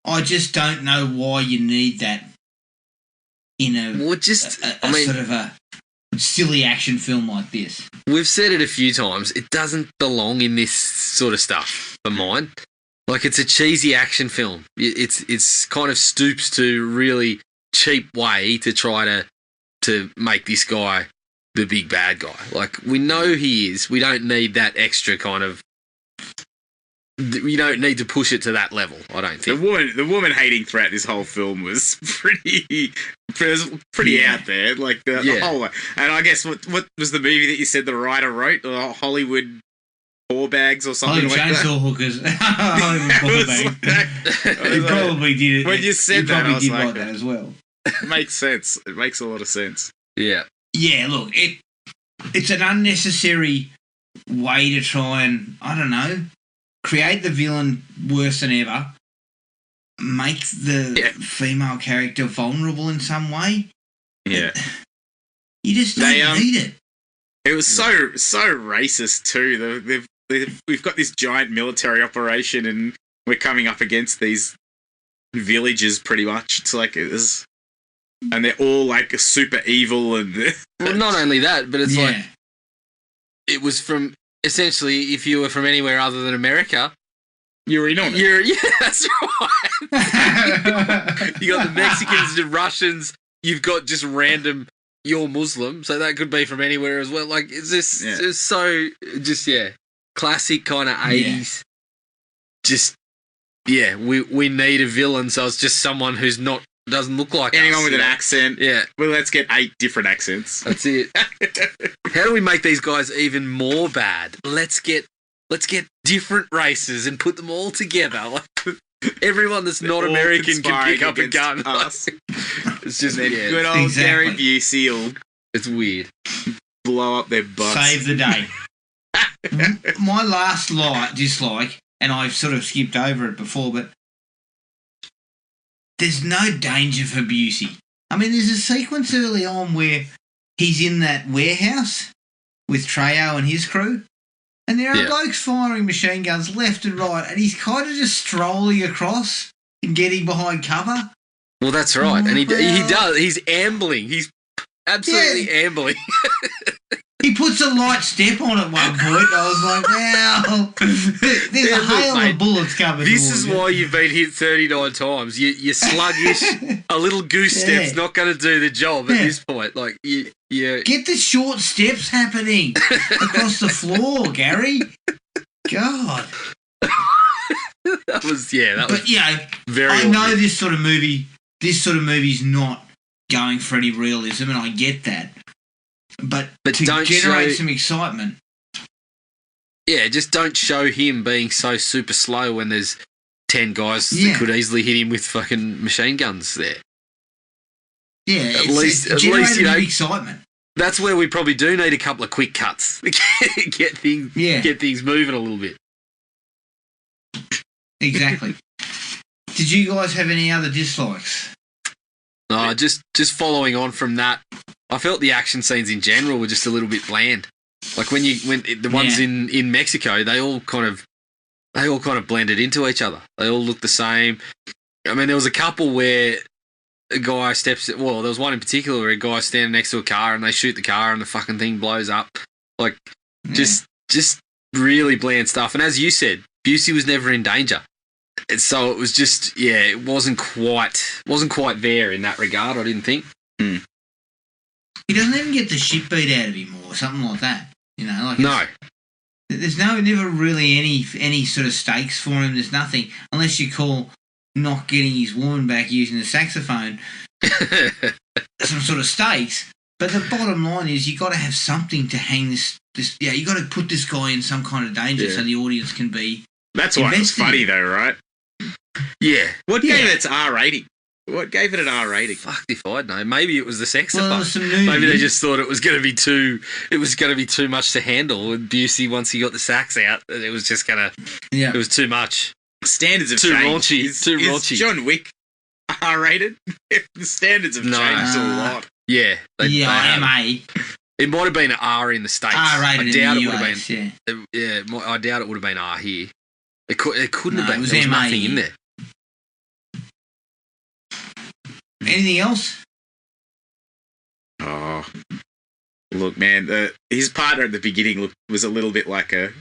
I just don't know why you need that in a sort of a silly action film like this. We've said it a few times. It doesn't belong in this sort of stuff for mine. Like, it's a cheesy action film. It's kind of stoops to really cheap way to try to make this guy the big bad guy. Like, we know he is. We don't need that extra kind of. We don't need to push it to that level, I don't think. The woman hating throughout this whole film was pretty out there. Like the whole way. And I guess what was the movie that you said the writer wrote? Hollywood whore bags or something like that? Chainsaw Hookers. Hollywood whore bags. He probably did it. When you said that, I was like, that as well. It makes sense. It makes a lot of sense. Yeah. Yeah, look, it's an unnecessary way to try and, I don't know, create the villain worse than ever, make the female character vulnerable in some way. Yeah. You just don't need it. It was so racist too. We've got this giant military operation and we're coming up against these villages pretty much. It's like and they're all like super evil and well, not only that, but it's like it was from essentially if you were from anywhere other than America, you're in on it. Yeah, that's right. You got the Mexicans, the Russians. You've got just random. You're Muslim, so that could be from anywhere as well. Like it's just classic kind of 80s. Just we need a villain, so it's just someone who's doesn't look like anyone us, with an accent. Yeah. Well, let's get 8 different accents. That's it. How do we make these guys even more bad? Let's get different races and put them all together. Like everyone that's not American can pick up a gun. It's just good old Gary Busey. It's weird. Blow up their butts. Save the day. My last dislike, and I've sort of skipped over it before, but there's no danger for Busey. I mean, there's a sequence early on where he's in that warehouse with Trejo and his crew, and there are blokes firing machine guns left and right, and he's kind of just strolling across and getting behind cover. Well, that's right, and he does. He's ambling. He's absolutely ambling. He puts a light step on at one point. I was like, wow. There's a hail of bullets coming. This is why you've been hit 39 times. You're sluggish. A little goose step's not going to do the job at this point. Like, you get the short steps happening across the floor, Gary. God. That was very. I know this sort of movie's not going for any realism, and I get that. But to generate some excitement. Yeah, just don't show him being so super slow when there's 10 guys that could easily hit him with fucking machine guns there. Yeah, at least excitement. That's where we probably do need a couple of quick cuts. Get things moving a little bit. Exactly. Did you guys have any other dislikes? No, just following on from that, I felt the action scenes in general were just a little bit bland. Like when the ones in Mexico, they all kind of blended into each other. They all looked the same. I mean, there was a couple where a guy there was one in particular where a guy's standing next to a car and they shoot the car and the fucking thing blows up. Like just really bland stuff. And as you said, Busey was never in danger. And so it was just it wasn't quite there in that regard, I didn't think. He doesn't even get the shit beat out of him or something like that. You know, like no. There's never really any sort of stakes for him. There's nothing unless you call not getting his woman back using the saxophone some sort of stakes. But the bottom line is you got to have something to hang this. Yeah, you got to put this guy in some kind of danger so the audience can be. That's why it's funny though, right? Yeah. What gave it its R rating? What gave it an R rating? Fuck if I'd know. Maybe it was the sex Well, there was some nudity. Maybe they just thought it was going to be too. It was going to be too much to handle. And Busey, once he got the sacks out, it was just going to. Yeah. It was too much. Standards have too changed. Raunchy. Too raunchy. Is John Wick R rated? The standards have changed a lot. Yeah. MA. It might have been an R in the States. R rated I doubt in the it would US, have been. Yeah. I doubt it would have been R here. It couldn't have been. It was there was MA. nothing in there. Anything else? Oh, look, man. His partner at the beginning was a little bit like a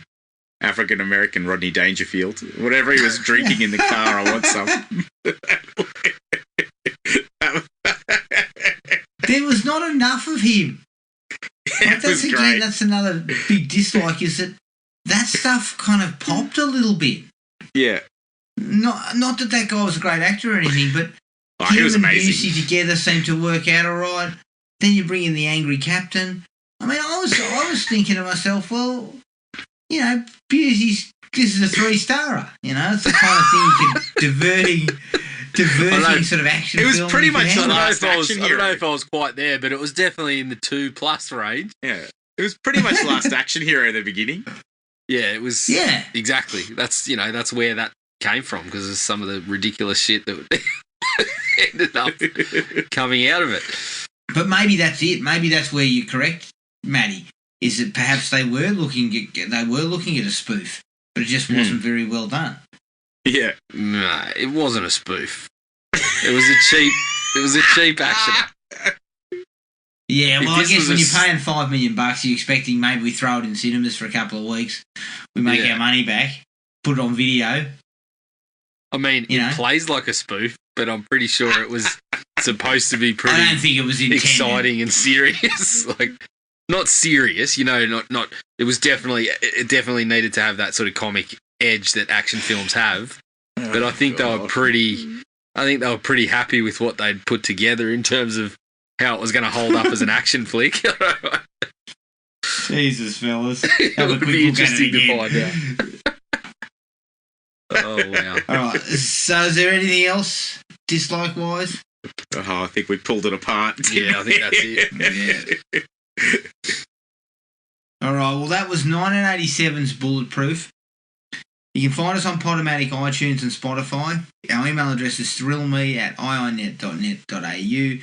African American Rodney Dangerfield. Whatever he was drinking in the car, I want some. There was not enough of him. It was great. That's another big dislike, is that stuff kind of popped a little bit. Yeah. Not that guy was a great actor or anything, but he was amazing. Busey together seemed to work out all right. Then you bring in the angry captain. I mean, I was thinking to myself, well, you know, Busey's, this is a 3-starer. You know, it's the kind of thing you can diverting sort of action. It was film pretty much. I don't know if I was quite there, but it was definitely in the 2+ range. Yeah, it was pretty much Last Action Hero at the beginning. Yeah, it was. Yeah, exactly. That's where that came from, because of some of the ridiculous shit that ended up coming out of it. But maybe that's it. Maybe that's where you're correct, Matty. Is that perhaps they were looking at a spoof, but it just wasn't very well done. Yeah. No, it wasn't a spoof. It was a cheap action. Yeah, well, I guess when you're paying $5 million, you're expecting maybe we throw it in cinemas for a couple of weeks, we make our money back, put it on video. I mean, it plays like a spoof, but I'm pretty sure it was supposed to be pretty. I don't think it was exciting and serious. Like, not serious, not. It definitely needed to have that sort of comic edge that action films have. But I think they were pretty happy with what they'd put together in terms of how it was going to hold up as an action flick. Jesus, fellas. It would be interesting to find out. Oh, wow. All right. So is there anything else dislike-wise? Oh, I think we pulled it apart. Yeah, I think that's it. Yeah. All right. Well, that was 1987's Bulletproof. You can find us on Podomatic, iTunes and Spotify. Our email address is thrillme@iinet.net.au.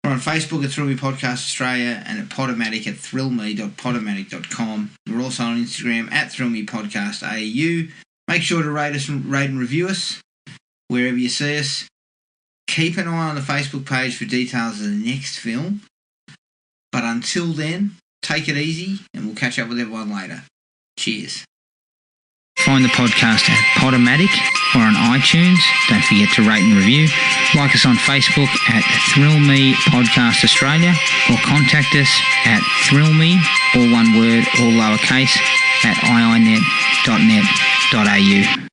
We're on Facebook at Thrill Me Podcast Australia and at Podomatic at thrillme.podomatic.com. We're also on Instagram at Thrill Me Podcast AU. Make sure to rate and review us wherever you see us. Keep an eye on the Facebook page for details of the next film. But until then, take it easy and we'll catch up with everyone later. Cheers. Find the podcast at Podomatic or on iTunes. Don't forget to rate and review. Like us on Facebook at Thrill Me Podcast Australia or contact us at thrillme, all one word, all lowercase, at iinet.net.au.